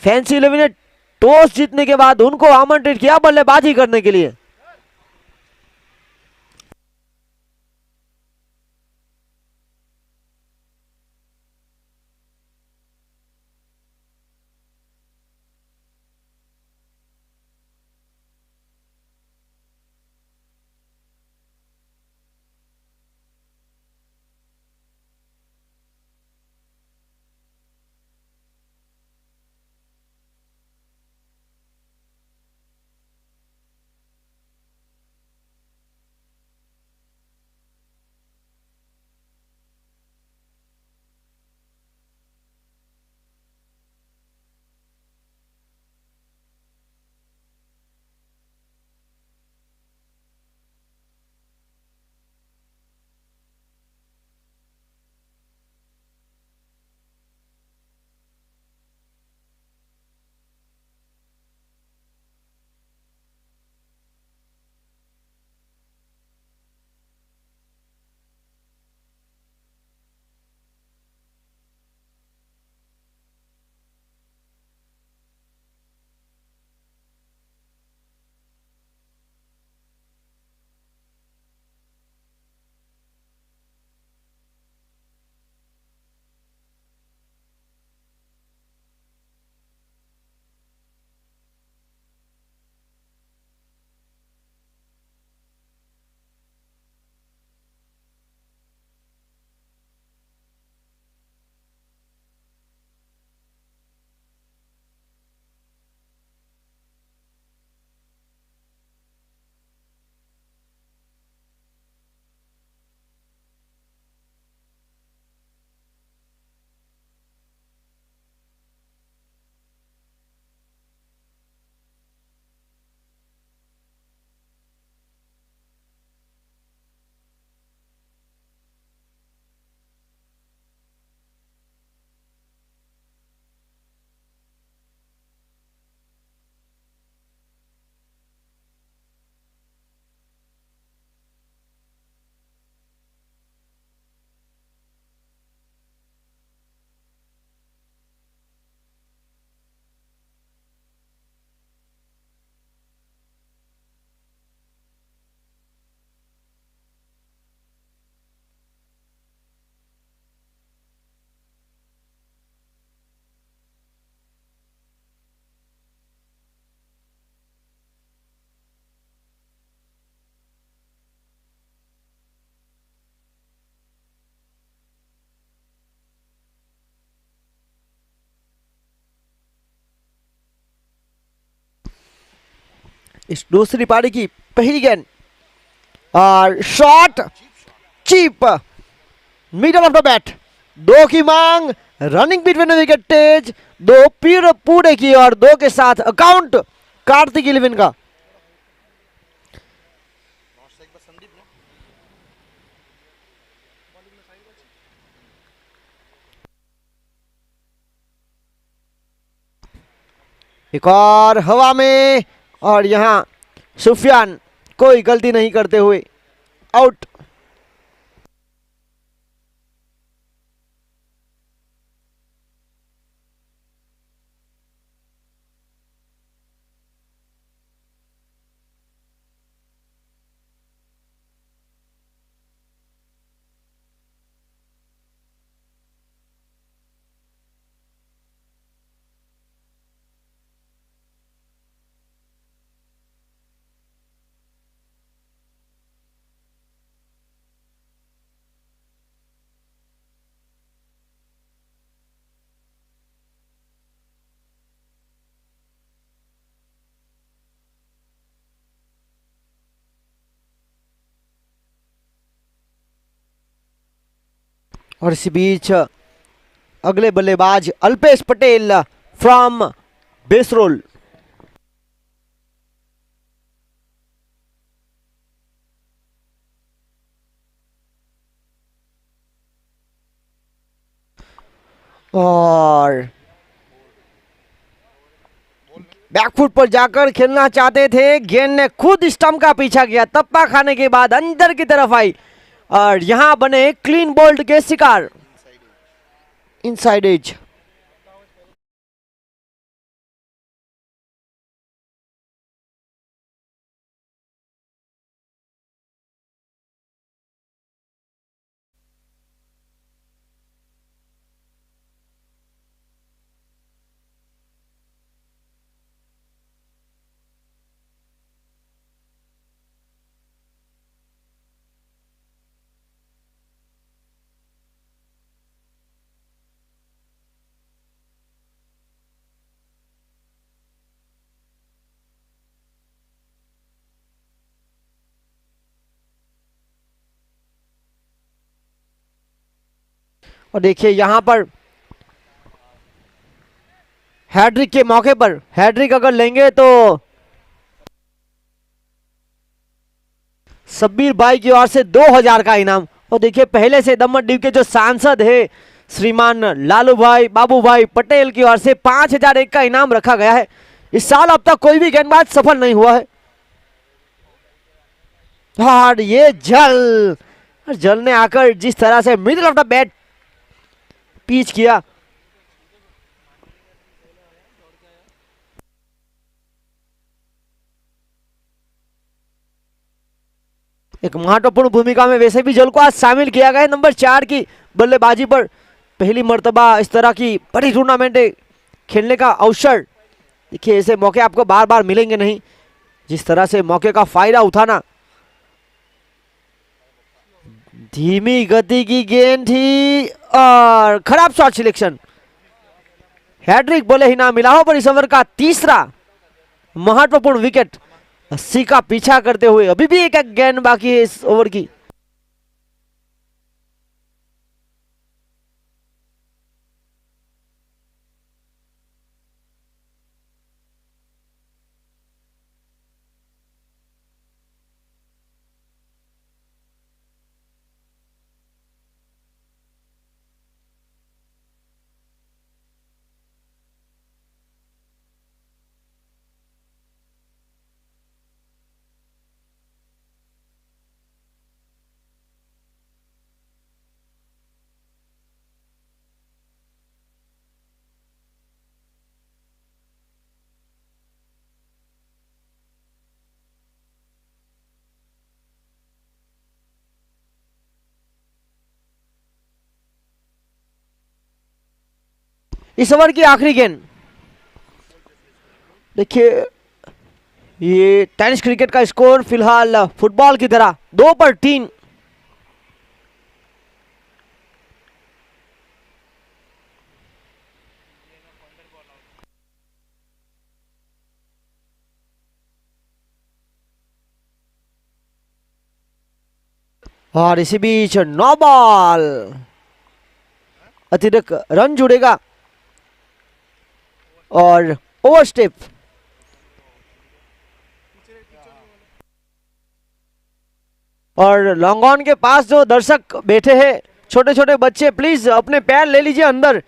फैंसी इलेवन ने टॉस जीतने के बाद उनको आमंत्रित किया बल्लेबाजी करने के लिए। इस दूसरी पारी की पहली गेंद और shot chip middle of the bat. दो की मांग, रनिंग बिटवीन विकेट तेज, दो पूरे पूरे की और दो के साथ अकाउंट कार्तिक इलेवन का। एक और हवा में और यहां सुफियान कोई गलती नहीं करते हुए आउट। और इसी बीच अगले बल्लेबाज अल्पेश पटेल फ्रॉम बेसरोल। और बैकफुट पर जाकर खेलना चाहते थे, गेंद ने खुद स्टंप का पीछा किया, तप्पा खाने के बाद अंदर की तरफ आई और यहां बने क्लीन बोल्ड के शिकार। Inside edge. और देखिए यहां पर हैट्रिक के मौके पर हैट्रिक अगर लेंगे तो शब्बीर भाई की ओर से 2000 का इनाम। और देखिए पहले से दमन के जो सांसद है श्रीमान लालू भाई बाबू भाई पटेल की ओर से 5001 का इनाम रखा गया है। इस साल अब तक कोई भी गेंदबाज सफल नहीं हुआ है। और ये जल ने आकर जिस तरह से middle of the bat pitch किया, एक महत्वपूर्ण भूमिका में वैसे भी जल को आज शामिल किया गया है नंबर 4 की बल्लेबाजी पर। पहली मर्तबा इस तरह की बड़ी टूर्नामेंट खेलने का अवसर, देखिए ऐसे मौके आपको बार बार मिलेंगे नहीं। जिस तरह से मौके का फायदा उठाना, धीमी गति की गेंद थी और खराब शॉट सिलेक्शन। हैट्रिक बोले ही ना मिला हो, पर इस ओवर का तीसरा महत्वपूर्ण विकेट 80 का पीछा करते हुए अभी भी एक गेंद बाकी है इस ओवर की। इस ओवर की आखिरी गेंद, देखिए ये टेनिस क्रिकेट का स्कोर फिलहाल फुटबॉल की तरह 2 पर 3। और इसी बीच 9 बॉल, अतिरिक्त रन जुड़ेगा और ओवर स्टेप। और लॉन्ग ऑन के पास जो दर्शक बैठे हैं, छोटे छोटे बच्चे, प्लीज अपने पैर ले लीजिए अंदर,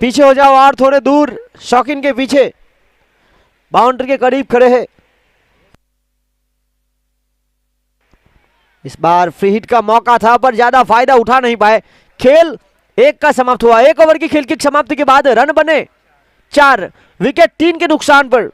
पीछे हो जाओ और थोड़े दूर, शौकीन के पीछे, बाउंड्री के करीब खड़े हैं। इस बार फ्री हिट का मौका था पर ज्यादा फायदा उठा नहीं पाए। खेल 1 का समाप्त हुआ। 1 ओवर की खेल की समाप्ति के बाद रन बने 4, विकेट 3 के नुकसान पर।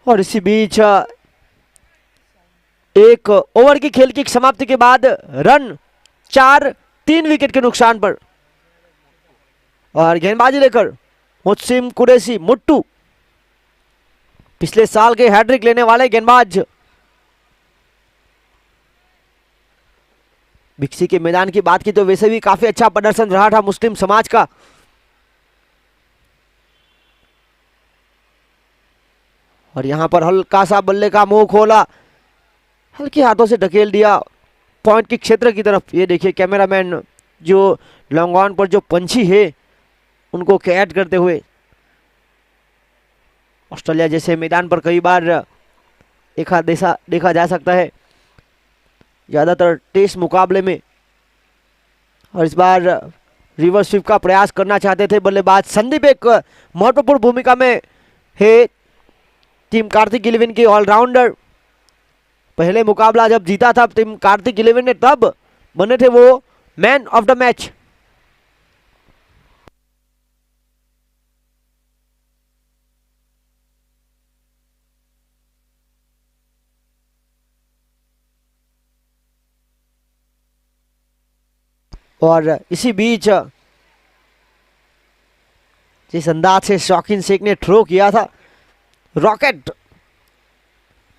और इसी बीच 1 ओवर की खेल की समाप्ति के बाद रन 4, 3 विकेट के नुकसान पर। और गेंदबाजी लेकर मुत्सिम कुरैशी मुट्टू, पिछले साल के हैट्रिक लेने वाले गेंदबाज। बिक्सी के मैदान की बात की तो वैसे भी काफी अच्छा प्रदर्शन रहा था मुस्लिम समाज का। और यहां पर हल्का सा बल्ले का मुंह खोला, हल्के हाथों से ढकेल दिया पॉइंट के क्षेत्र की तरफ। ये देखिए कैमरामैन जो लॉन्ग ऑन पर जो पंछी है उनको कैद करते हुए। ऑस्ट्रेलिया जैसे मैदान पर कई बार देखा जा सकता है, ज्यादातर टेस्ट मुकाबले में। और इस बार रिवर्स स्वीप का प्रयास करना चाहते थे बल्लेबाज संदीप, एक महत्वपूर्ण भूमिका में है टीम कार्तिक 11 के ऑलराउंडर। पहले मुकाबला जब जीता था टीम कार्तिक 11 ने, तब बने थे वो मैन ऑफ द मैच। और इसी बीच जिस अंदाज से शौकीन शेख ने थ्रो किया था, रॉकेट,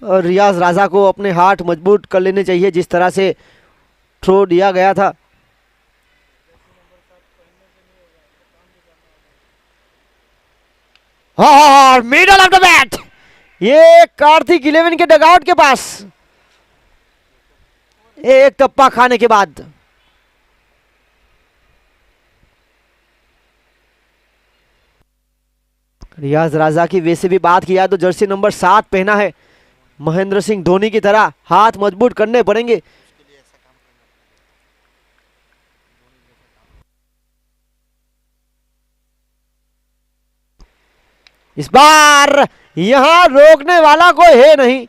और रियाज राजा को अपने हाथ मजबूत कर लेने चाहिए जिस तरह से थ्रो दिया गया था। और मिडल ऑफ द बैट, ये कार्तिक 11 के डगआउट के पास एक टप्पा खाने के बाद। रियाज राजा की वैसे भी बात किया तो जर्सी नंबर 7 पहना है, महेंद्र सिंह धोनी की तरह हाथ मजबूत करने पड़ेंगे। इस बार यहां रोकने वाला कोई है नहीं,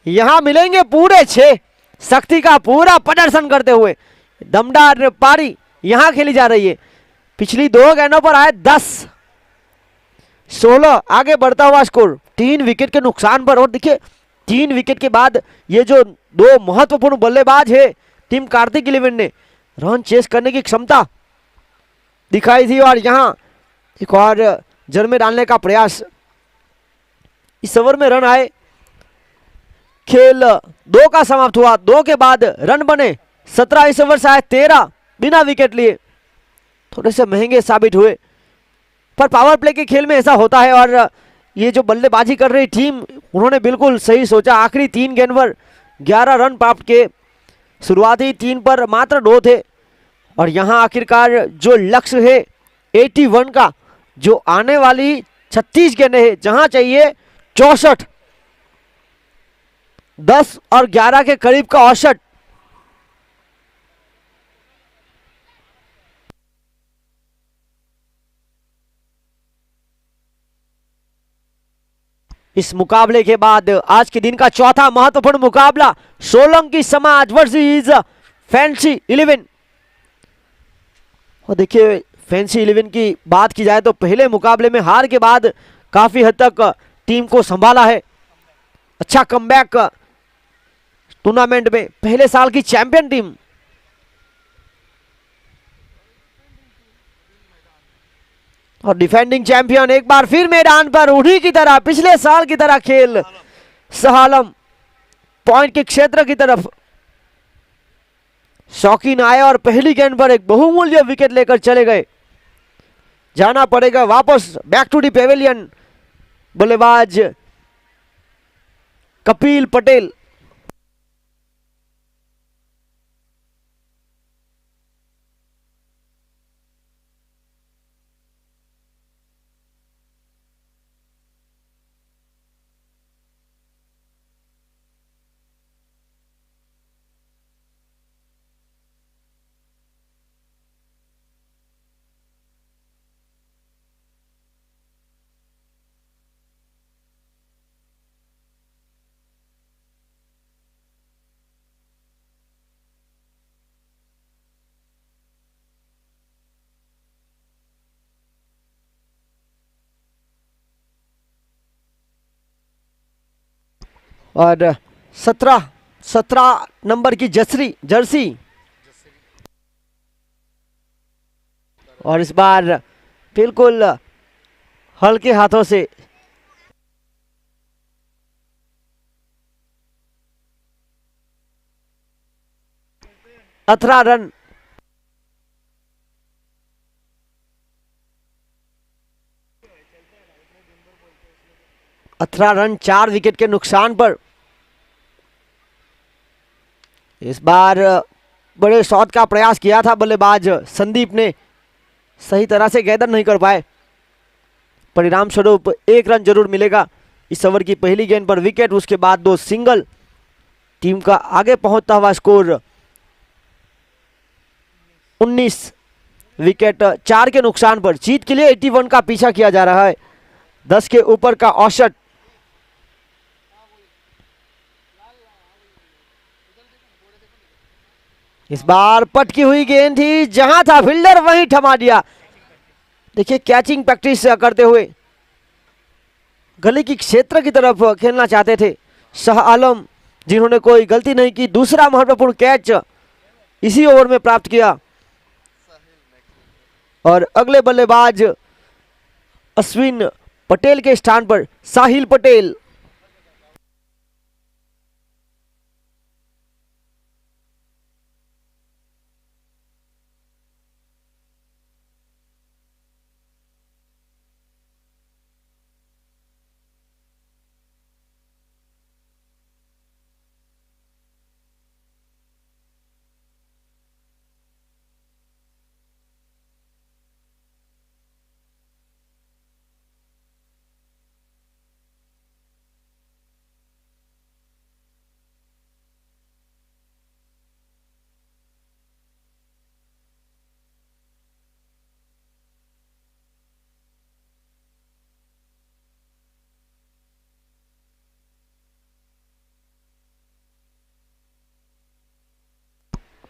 यहां मिलेंगे पूरे 6, शक्ति का पूरा प्रदर्शन करते हुए। दमदार पारी यहां खेली जा रही है। पिछली 2 गेंदों पर आए 10, 16 आगे बढ़ता हुआ स्कोर 3 विकेट के नुकसान पर। और देखिए 3 विकेट के बाद ये जो 2 महत्वपूर्ण बल्लेबाज है टीम कार्तिक 11 ने रन चेस करने की क्षमता दिखाई थी। और यहां एक और जड़ में डालने का प्रयास। इस ओवर में रन आए, खेल 2 का समाप्त हुआ। 2 के बाद रन बने 17, इस ओवर से आए 13 बिना विकेट लिए, थोड़े से महंगे साबित हुए। पर पावर प्ले के खेल में ऐसा होता है। और ये जो बल्लेबाजी कर रही टीम, उन्होंने बिल्कुल सही सोचा। आखिरी 3 गेंद पर 11 रन प्राप्त किए, शुरुआती 3 पर मात्र 2 थे। और यहां आखिरकार जो लक्ष्य है 81 का, जो आने वाली 36 गेंदें है, जहां चाहिए 64, 10 और 11 के करीब का औसत। इस मुकाबले के बाद आज के दिन का चौथा महत्वपूर्ण मुकाबला सोलंकी समाज वर्सेस फैंसी 11। और देखिए फैंसी 11 की बात की जाए तो पहले मुकाबले में हार के बाद काफी हद तक टीम को संभाला है। अच्छा कमबैक टूर्नामेंट में, पहले साल की चैंपियन टीम। और डिफेंडिंग चैंपियन एक बार फिर मैदान पर, उन्हीं की तरह पिछले साल की तरह खेल। शाह आलम पॉइंट के क्षेत्र की तरफ, शौकीन आए और पहली गेंद पर एक बहुमूल्य विकेट लेकर चले गए। जाना पड़ेगा वापस बैक टू द पेविलियन। बल्लेबाज कपिल पटेल। और 17 नंबर की जर्सी। और इस बार बिल्कुल हल्के हाथों से 18 रन। रन 4 विकेट के नुकसान पर। इस बार बड़े शॉट का प्रयास किया था बल्लेबाज संदीप ने, सही तरह से गैदर नहीं कर पाए। परिणाम स्वरूप 1 रन जरूर मिलेगा। इस ओवर की पहली गेंद पर विकेट, उसके बाद 2 सिंगल। टीम का आगे पहुंचता हुआ स्कोर 19 विकेट 4 के नुकसान पर। जीत के लिए 81 का पीछा किया जा रहा है, 10 के ऊपर का औसत। इस बार पटकी हुई गेंद थी, जहां था फील्डर वहीं थमा दिया। देखिए कैचिंग प्रैक्टिस करते हुए गली की क्षेत्र की तरफ खेलना चाहते थे शाह आलम, जिन्होंने कोई गलती नहीं की। दूसरा महत्वपूर्ण कैच इसी ओवर में प्राप्त किया। और अगले बल्लेबाज अश्विन पटेल के स्थान पर साहिल पटेल।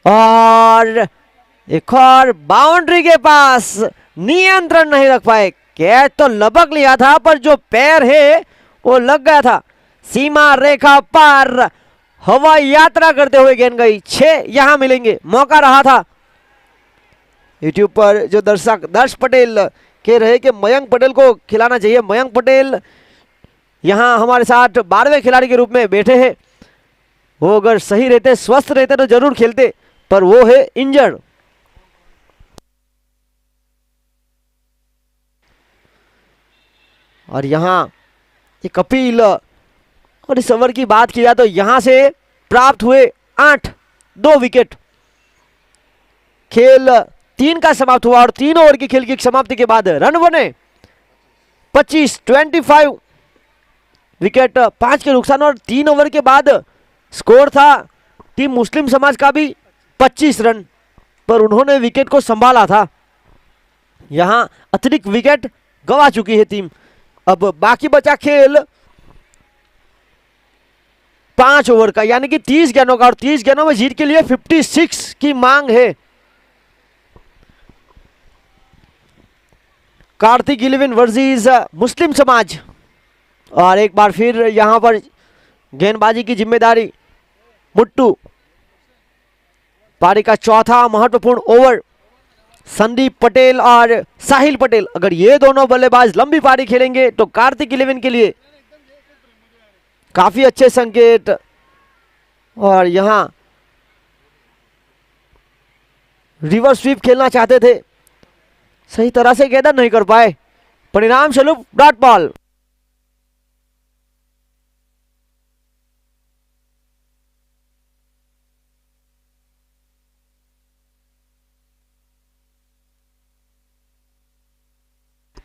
और एक और बाउंड्री के पास नियंत्रण नहीं रख पाए। कैच तो लपक लिया था, पर जो पैर है वो लग गया था। सीमा रेखा पार हवाई यात्रा करते हुए गेंद गई। 6 यहां मिलेंगे, मौका रहा था। यूट्यूब पर जो दर्श पटेल कह रहे कि मयंक पटेल को खिलाना चाहिए। मयंक पटेल यहां हमारे साथ 12वें खिलाड़ी के रूप में बैठे हैं। वो अगर सही रहते, स्वस्थ रहते तो जरूर खेलते, पर वो है इंजर्ड। और यहां ये कपिल, और इस ओवर की बात किया तो यहां से प्राप्त हुए 2 विकेट। खेल 3 का समाप्त हुआ और 3 ओवर की खेल की समाप्ति के बाद रन बने 25 विकेट 5 के नुकसान। और 3 ओवर के बाद स्कोर था टीम मुस्लिम समाज का भी 25 रन, पर उन्होंने विकेट को संभाला था। यहां अतिरिक्त विकेट गंवा चुकी है टीम। अब बाकी बचा खेल 5 ओवर का, यानी कि 30 गेंदों का, और 30 गेंदों में जीत के लिए 56 की मांग है। कार्तिक 11 वर्सेस मुस्लिम समाज। और एक बार फिर यहां पर गेंदबाजी की जिम्मेदारी मुट्टू। पारी का चौथा महत्वपूर्ण ओवर संदीप पटेल और साहिल पटेल, अगर ये दोनों बल्लेबाज लंबी पारी खेलेंगे तो कार्तिक 11 के लिए काफी अच्छे संकेत। और यहां रिवर्स स्वीप खेलना चाहते थे, सही तरह से गैदर नहीं कर पाए, परिणाम स्वरूप डॉट बॉल।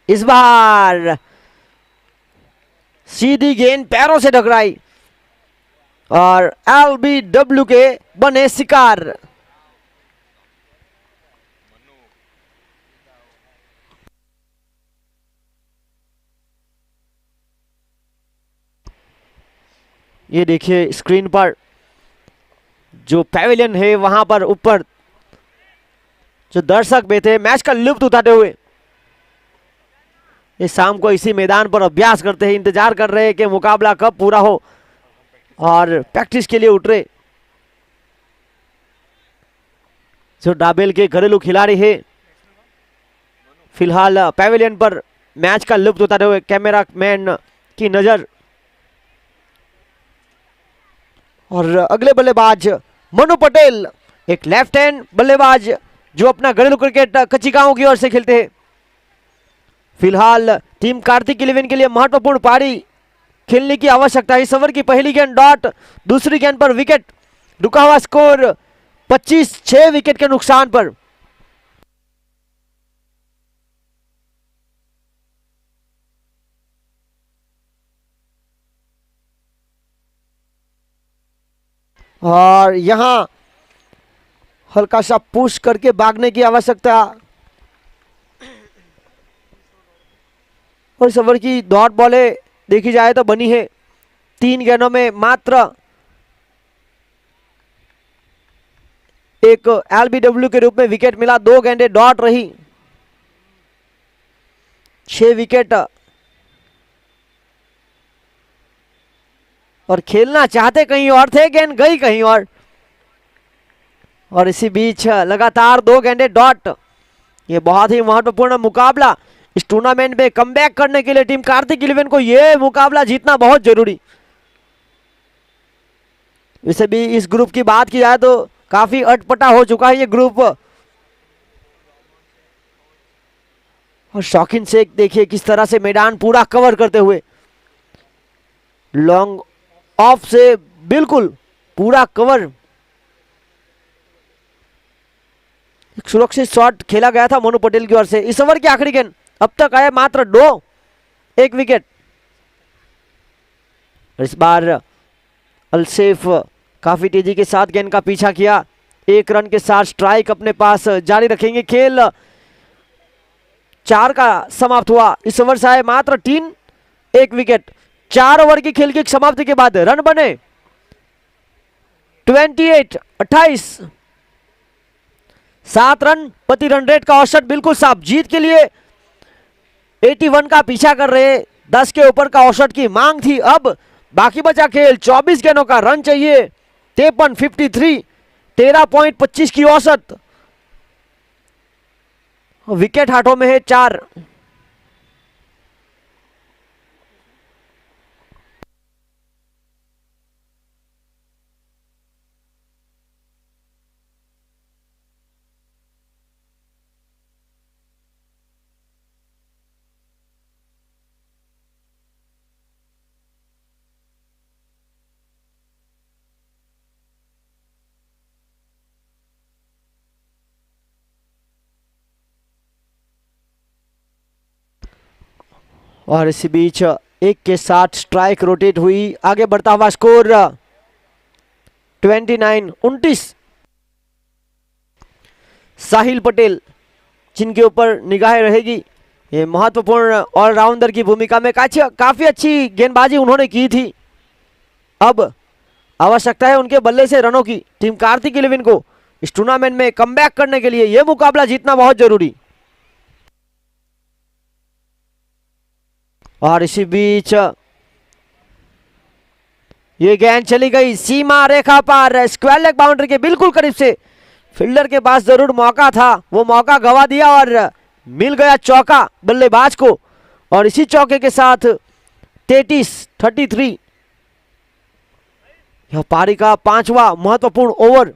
इस बार सीधी गेंद पैरों से टकराई और एलबीडब्ल्यू के बने शिकार। ये देखिए स्क्रीन पर जो पैवेलियन है वहां पर ऊपर जो दर्शक बैठे मैच का लुत्फ उठाते हुए इस शाम को इसी मैदान पर अभ्यास करते हैं, इंतजार कर रहे हैं कि मुकाबला कब पूरा हो और प्रैक्टिस के लिए उतरे। जो डाबेल के घरेलू खिलाड़ी है फिलहाल पैवेलियन पर मैच का लुत्फ उठाते हुए कैमरा मैन की नजर। और अगले बल्लेबाज मनु पटेल, एक लेफ्ट हैंड बल्लेबाज जो अपना घरेलू क्रिकेट कच्ची गांव की ओर से खेलते हैं। फिलहाल टीम कार्तिक 11 के लिए महत्वपूर्ण पारी खेलने की आवश्यकता है। इस ओवर की पहली गेंद डॉट, दूसरी गेंद पर विकेट, रुका हुआ स्कोर 25, 6 विकेट के नुकसान पर। और यहां हल्का सा पुश करके भागने की आवश्यकता। और इस ओवर की डॉट बॉलें देखी जाए तो बनी है 3 गेंदों में मात्र एक एलबीडब्ल्यू के रूप में विकेट मिला, 2 गेंदें डॉट रही, 6 विकेट। और खेलना चाहते कहीं और थे, गेंद गई कहीं और इसी बीच लगातार 2 गेंदें डॉट। ये बहुत ही महत्वपूर्ण मुकाबला इस टूर्नामेंट में कमबैक करने के लिए टीम कार्तिक 11 को यह मुकाबला जीतना बहुत जरूरी। वैसे भी इस ग्रुप की बात की जाए तो काफी अटपटा हो चुका है ये ग्रुप। और शौकीन शेख देखिए किस तरह से मैदान पूरा कवर करते हुए लॉन्ग ऑफ से बिल्कुल पूरा कवर। एक सुरक्षित शॉट खेला गया था मनु पटेल की ओर से। इस ओवर की आखिरी गेंद, अब तक आए मात्र 2, 1 विकेट। इस बार अलसेफ काफी तेजी के साथ गेंद का पीछा किया, 1 रन के साथ स्ट्राइक अपने पास जारी रखेंगे। खेल 4 का समाप्त हुआ। इस ओवर से आए मात्र 3, 1 विकेट। 4 ओवर की खेल की समाप्ति के बाद रन बने 28, 7 रन प्रति रन रेट का औसत बिल्कुल साफ। जीत के लिए 81 का पीछा कर रहे, 10 के ऊपर का औसत की मांग थी। अब बाकी बचा खेल, 24 गेंदों का रन चाहिए, 53, 53, 13.25 की औसत। विकेट हाथों में है 4। और इसी बीच 1 के साथ स्ट्राइक रोटेट हुई, आगे बढ़ता हुआ स्कोर 29, 29। साहिल पटेल जिनके ऊपर निगाहें रहेगी, ये महत्वपूर्ण ऑलराउंडर की भूमिका में काफी अच्छी गेंदबाजी उन्होंने की थी। अब आवश्यकता है उनके बल्ले से रनों की। टीम कार्तिक 11 को इस टूर्नामेंट में कमबैक करने के लिए यह मुकाबला जीतना बहुत जरूरी। और इसी बीच ये गेंद चली गई सीमा रेखा पर, स्क्वायर लेग बाउंड्री के बिल्कुल करीब से। फील्डर के पास जरूर मौका था, वो मौका गवा दिया और मिल गया चौका बल्लेबाज को। और इसी चौके के साथ 33 यह पारी का 5वां महत्वपूर्ण ओवर।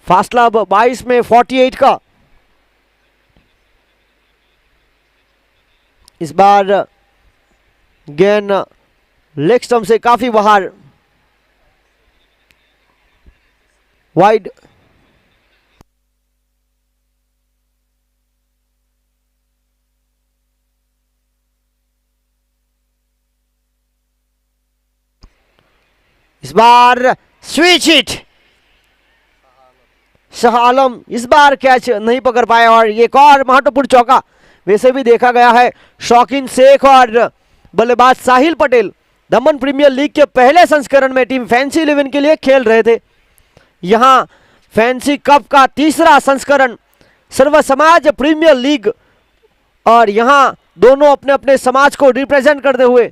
फासला अब 22 में 48 का। इस बार गेंद लेग स्टंप से काफी बाहर, वाइड। इस बार स्विच हिट, शाह आलम इस बार कैच नहीं पकड़ पाए और एक और महत्वपूर्ण चौका। वैसे भी देखा गया है शौकीन शेख और बल्लेबाज साहिल पटेल दमन प्रीमियर लीग के पहले संस्करण में टीम फैंसी 11 के लिए खेल रहे थे। यहां फैंसी कप का तीसरा संस्करण सर्व समाज प्रीमियर लीग, और यहां दोनों अपने अपने समाज को रिप्रेजेंट करते हुए,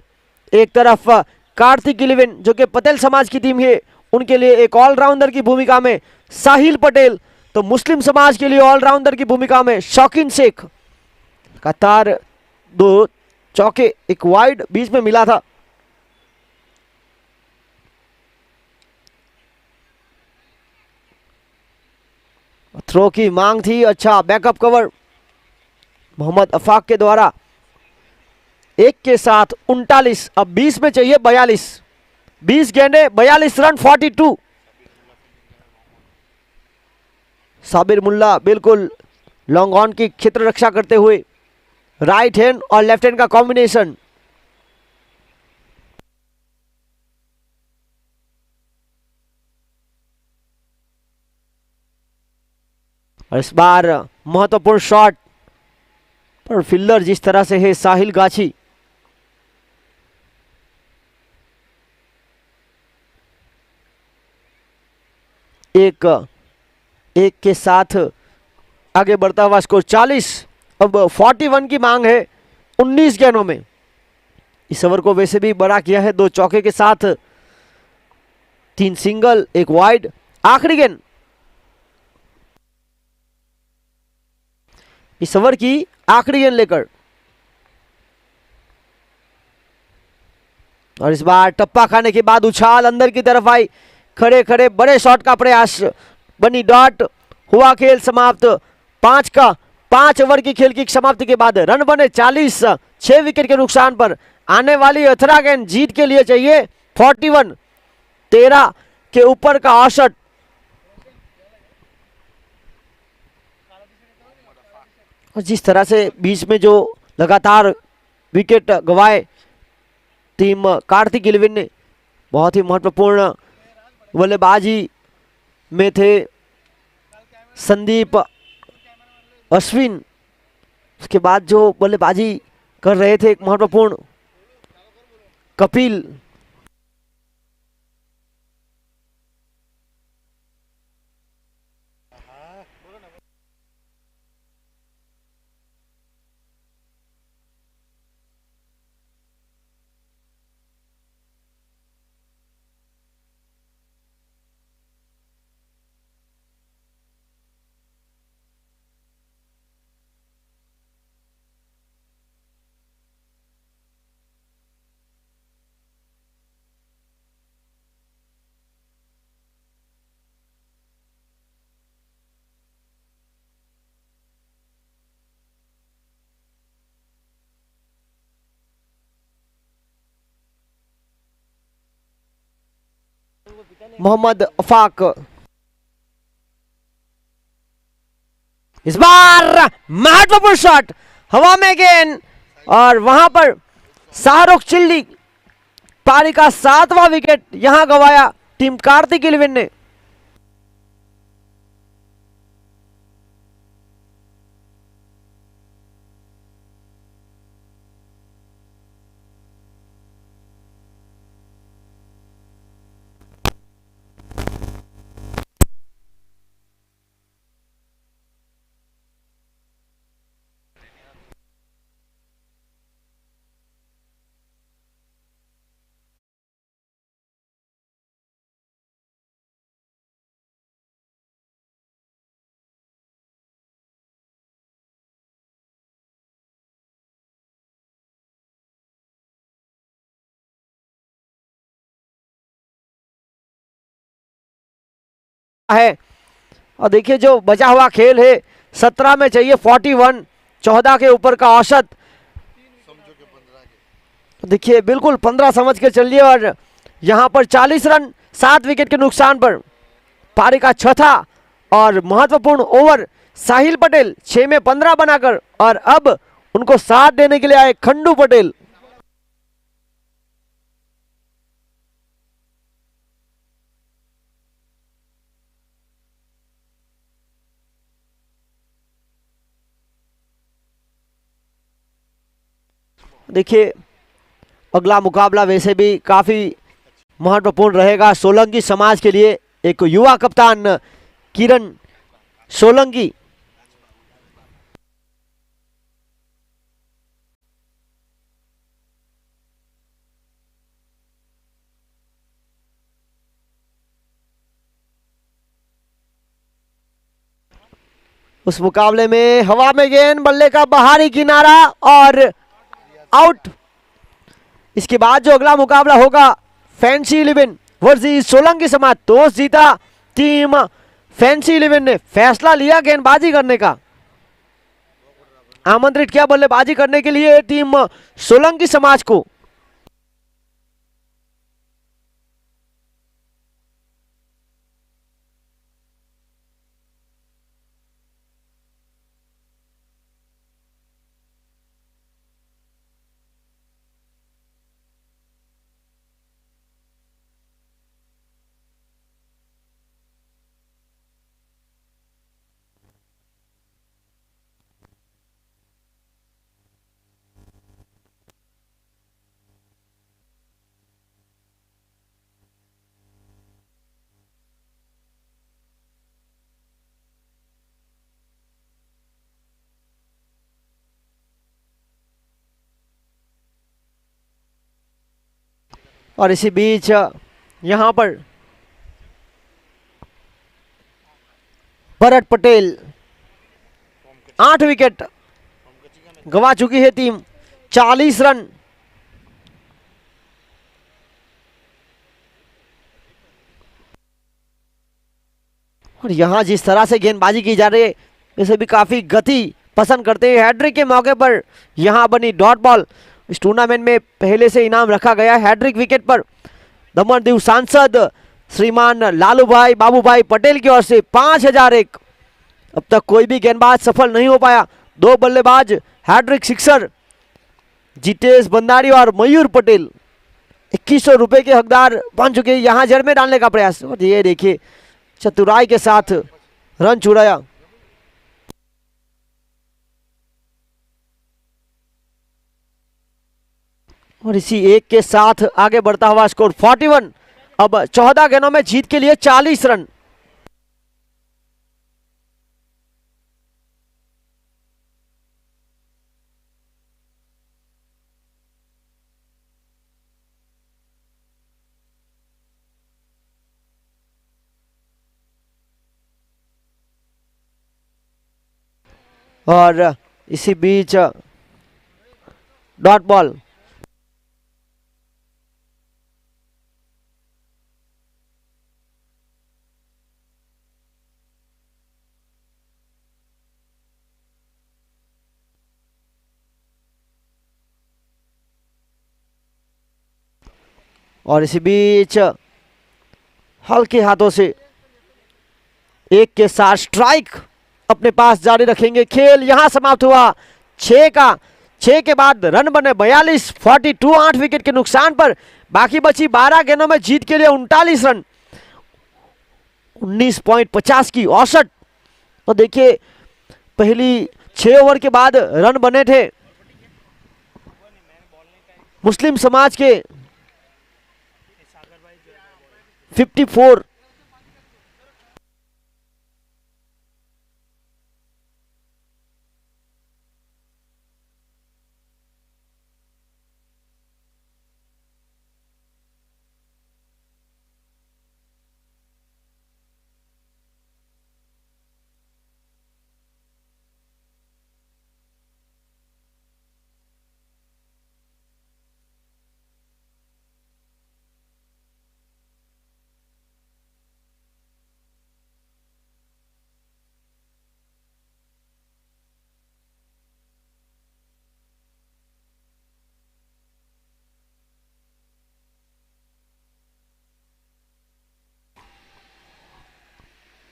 एक तरफ कार्तिक 11 जो कि पटेल समाज की टीम है, उनके लिए एक ऑलराउंडर की भूमिका में साहिल पटेल, तो मुस्लिम समाज के लिए ऑलराउंडर की भूमिका में शौकीन शेख। लगातार 2 चौके, एक वाइड बीच में मिला था। थ्रो की मांग थी, अच्छा बैकअप कवर मोहम्मद अफाक के द्वारा। 1 के साथ 39, अब 20 में चाहिए 42। 20 गेंदे 42 रन 42। साबिर मुल्ला बिल्कुल लॉन्ग ऑन की क्षेत्र रक्षा करते हुए, राइट हैंड और लेफ्ट हैंड का कॉम्बिनेशन। और इस बार महत्वपूर्ण शॉट पर फील्डर जिस तरह से है साहिल गाछी, एक के साथ आगे बढ़ता हुआ स्कोर 40। अब 41 की मांग है 19 गेंदों में। इस ओवर को वैसे भी बड़ा किया है 2 चौके के साथ, 3 सिंगल, 1 वाइड। आखिरी गेंद इस ओवर की आखिरी गेंद लेकर, और इस बार टप्पा खाने के बाद उछाल अंदर की तरफ आई, खड़े खड़े बड़े शॉट का प्रयास, बनी डॉट, हुआ खेल समाप्त। 5 ओवर की खेल की समाप्ति के बाद रन बने 40, 6 विकेट के नुकसान पर। आने वाली 18 गेंद जीत के लिए चाहिए 41, 13 के ऊपर का औसत। और जिस तरह से बीच में जो लगातार विकेट गवाए टीम कार्तिक 11 ने, बहुत ही महत्वपूर्ण बल्लेबाजी में थे संदीप, अश्विन, उसके बाद जो बल्लेबाजी कर रहे थे एक महत्वपूर्ण कपिल। मोहम्मद अफाक इस बार महत्वपूर्ण शॉट, हवा में गेंद, और वहां पर शाहरुख चिल्ली पारी का 7वां विकेट यहां गवाया टीम कार्तिक 11 ने। है। और देखिए जो बचा हुआ खेल है 17 में चाहिए 41, 14 के ऊपर का औसत। तो देखिए बिल्कुल 15 समझ के चलिए। और यहाँ पर 40 रन 7 विकेट के नुकसान पर पारी का चौथा और महत्वपूर्ण ओवर साहिल पटेल 6 में 15 बनाकर, और अब उनको साथ देने के लिए आए खंडू पटेल। देखिए अगला मुकाबला वैसे भी काफी महत्वपूर्ण रहेगा सोलंकी समाज के लिए। एक युवा कप्तान किरण सोलंकी। उस मुकाबले में हवा में गेंद, बल्ले का बाहरी किनारा और आउट। इसके बाद जो अगला मुकाबला होगा फैंसी 11 वर्सेस सोलंकी समाज, टॉस जीता टीम फैंसी 11 ने, फैसला लिया गेंदबाजी करने का, आमंत्रित किया बल्लेबाजी करने के लिए टीम सोलंकी समाज को। और इसी बीच यहां पर भरत पटेल 8 विकेट गंवा चुकी है टीम, 40 रन। और यहां जिस तरह से गेंदबाजी की जा रही है वैसे भी काफी गति पसंद करते हैं। हैट्रिक के मौके पर यहां बनी डॉट बॉल। इस टूर्नामेंट में पहले से इनाम रखा गया हैट्रिक विकेट पर। दमनदीव सांसद श्रीमान लालू भाई बाबूभाई पटेल की ओर से 5001। अब तक कोई भी गेंदबाज सफल नहीं हो पाया। 2 बल्लेबाज हैट्रिक सिक्सर जितेश बंदारी और मयूर पटेल 2100 रुपए के हकदार बन चुके हैं। यहां जड़ में डालने का प्रयास, और ये देखिए चतुराई के साथ रन छुड़ाया। और इसी एक के साथ आगे बढ़ता हुआ स्कोर 41। अब 14 गेंदों में जीत के लिए 40 रन। और इसी बीच डॉट बॉल। और इसी बीच हल्के हाथों से एक के साथ स्ट्राइक अपने पास जारी रखेंगे। खेल यहां समाप्त हुआ 6 के बाद रन बने 42, 42 8 विकेट के नुकसान पर। बाकी बची 12 गेंदों में जीत के लिए 39 रन, 19.50 की औसत। तो देखिए पहली 6 ओवर के बाद रन बने थे मुस्लिम समाज के 54।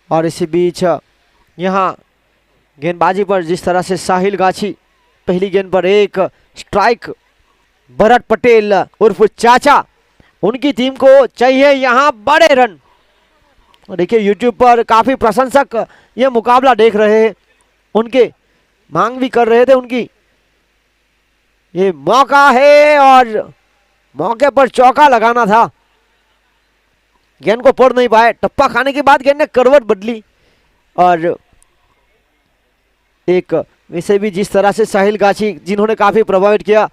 और इसी बीच यहाँ गेंदबाजी पर जिस तरह से साहिल गाछी पहली गेंद पर एक स्ट्राइक, भरत पटेल उर्फ चाचा, उनकी टीम को चाहिए यहाँ बड़े रन। और देखिए यूट्यूब पर काफी प्रशंसक ये मुकाबला देख रहे हैं, उनके मांग भी कर रहे थे उनकी। ये मौका है और मौके पर चौका लगाना था, गेंद को पढ़ नहीं पाए। टप्पा खाने के बाद गेंद ने करवट बदली और एक वैसे भी जिस तरह से साहिल गाछी जिन्होंने काफी प्रभावित किया,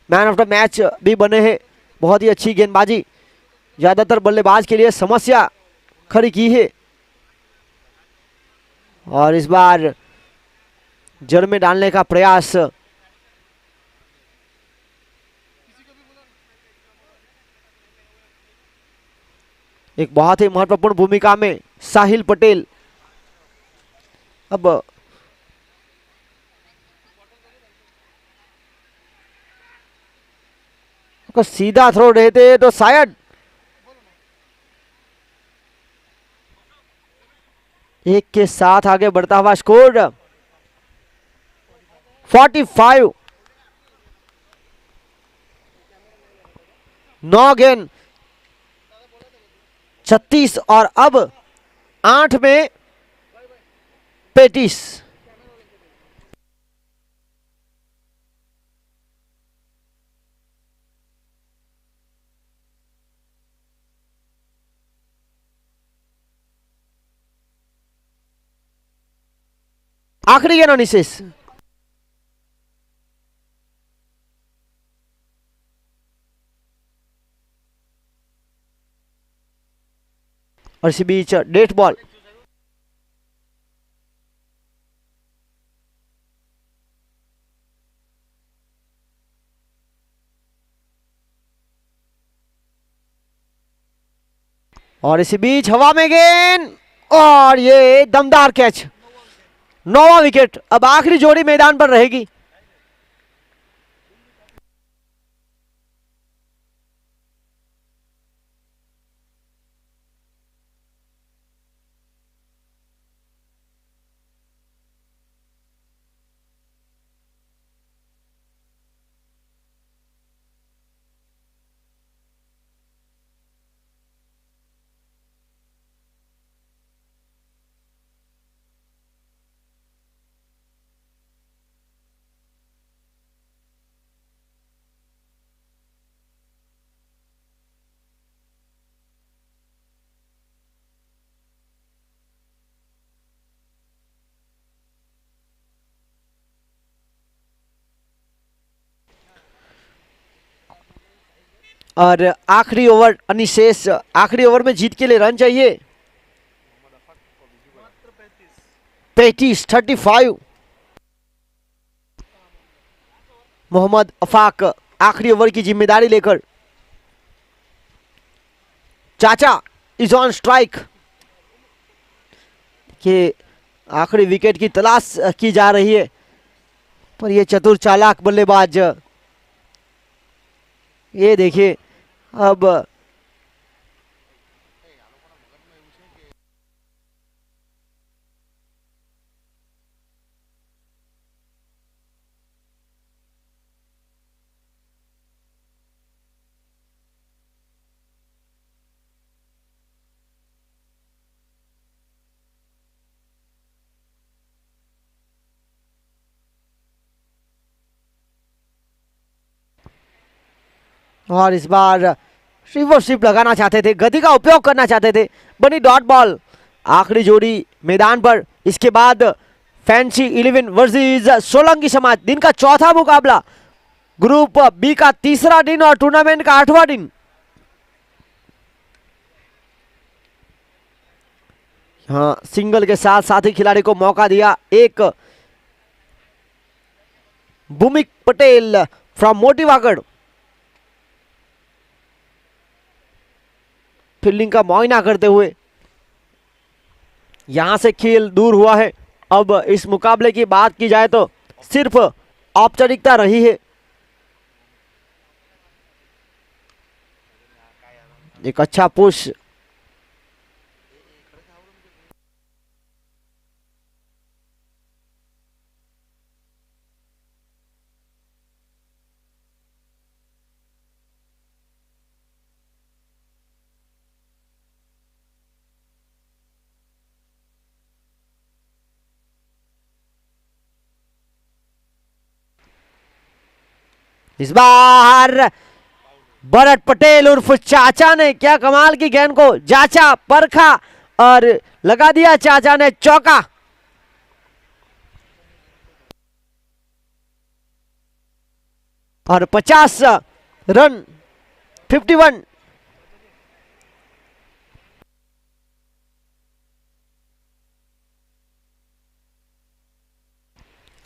मैन ऑफ द मैच भी बने हैं, बहुत ही अच्छी गेंदबाजी ज्यादातर बल्लेबाज के लिए समस्या खड़ी की है। और इस बार जड़ में डालने का प्रयास, एक बहुत ही महत्वपूर्ण भूमिका में साहिल पटेल। अब अगर सीधा थ्रो रहते तो शायद एक के साथ आगे बढ़ता हुआ स्कोर 45। 9 गेंद 36 और अब 8 में 35। आखिरी गेंद अनिशेष, और इसी बीच डेट बॉल। और इसी बीच हवा में गेंद और ये दमदार कैच, 9वां विकेट। अब आखिरी जोड़ी मैदान पर रहेगी। और आखिरी ओवर अनिशेष, आखिरी ओवर में जीत के लिए रन चाहिए 35। मोहम्मद अफाक आखिरी ओवर की जिम्मेदारी लेकर। चाचा इज ऑन स्ट्राइक। कि आखिरी विकेट की तलाश की जा रही है, पर ये चतुर चालाक बल्लेबाज, ये देखिए अब और इस बार रिवर्सिप लगाना चाहते थे, गति का उपयोग करना चाहते थे, बनी डॉट बॉल। आखिरी जोड़ी मैदान पर, इसके बाद फैंसी 11 वर्सेस सोलंकी समाज, दिन का चौथा मुकाबला, ग्रुप बी का तीसरा दिन और टूर्नामेंट का 8वां दिन। हाँ, सिंगल के साथ साथी खिलाड़ी को मौका दिया। एक भूमिक पटेल फ्रॉम मोटीवागढ़, फील्डिंग का मुआयना करते हुए यहां से खेल दूर हुआ है। अब इस मुकाबले की बात की जाए तो सिर्फ औपचारिकता रही है। एक अच्छा पुश, इस बार भरत पटेल उर्फ चाचा ने क्या कमाल की गेंद को जांचा परखा और लगा दिया चाचा ने चौका। और 50 रन 51।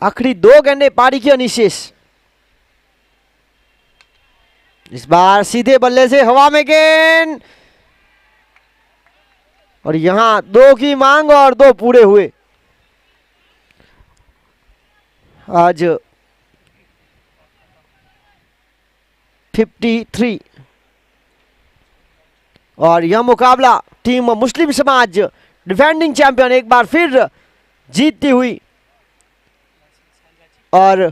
आखिरी 2 गेंदें पारी की निशेष। इस बार सीधे बल्ले से हवा में गेंद और यहां 2 की मांग और 2 पूरे हुए। आज 53 और यह मुकाबला टीम मुस्लिम समाज डिफेंडिंग चैंपियन एक बार फिर जीतती हुई और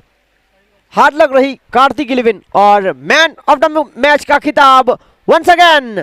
हाथ लग रही कार्तिक 11 और मैन ऑफ द मैच का खिताब वंस अगेन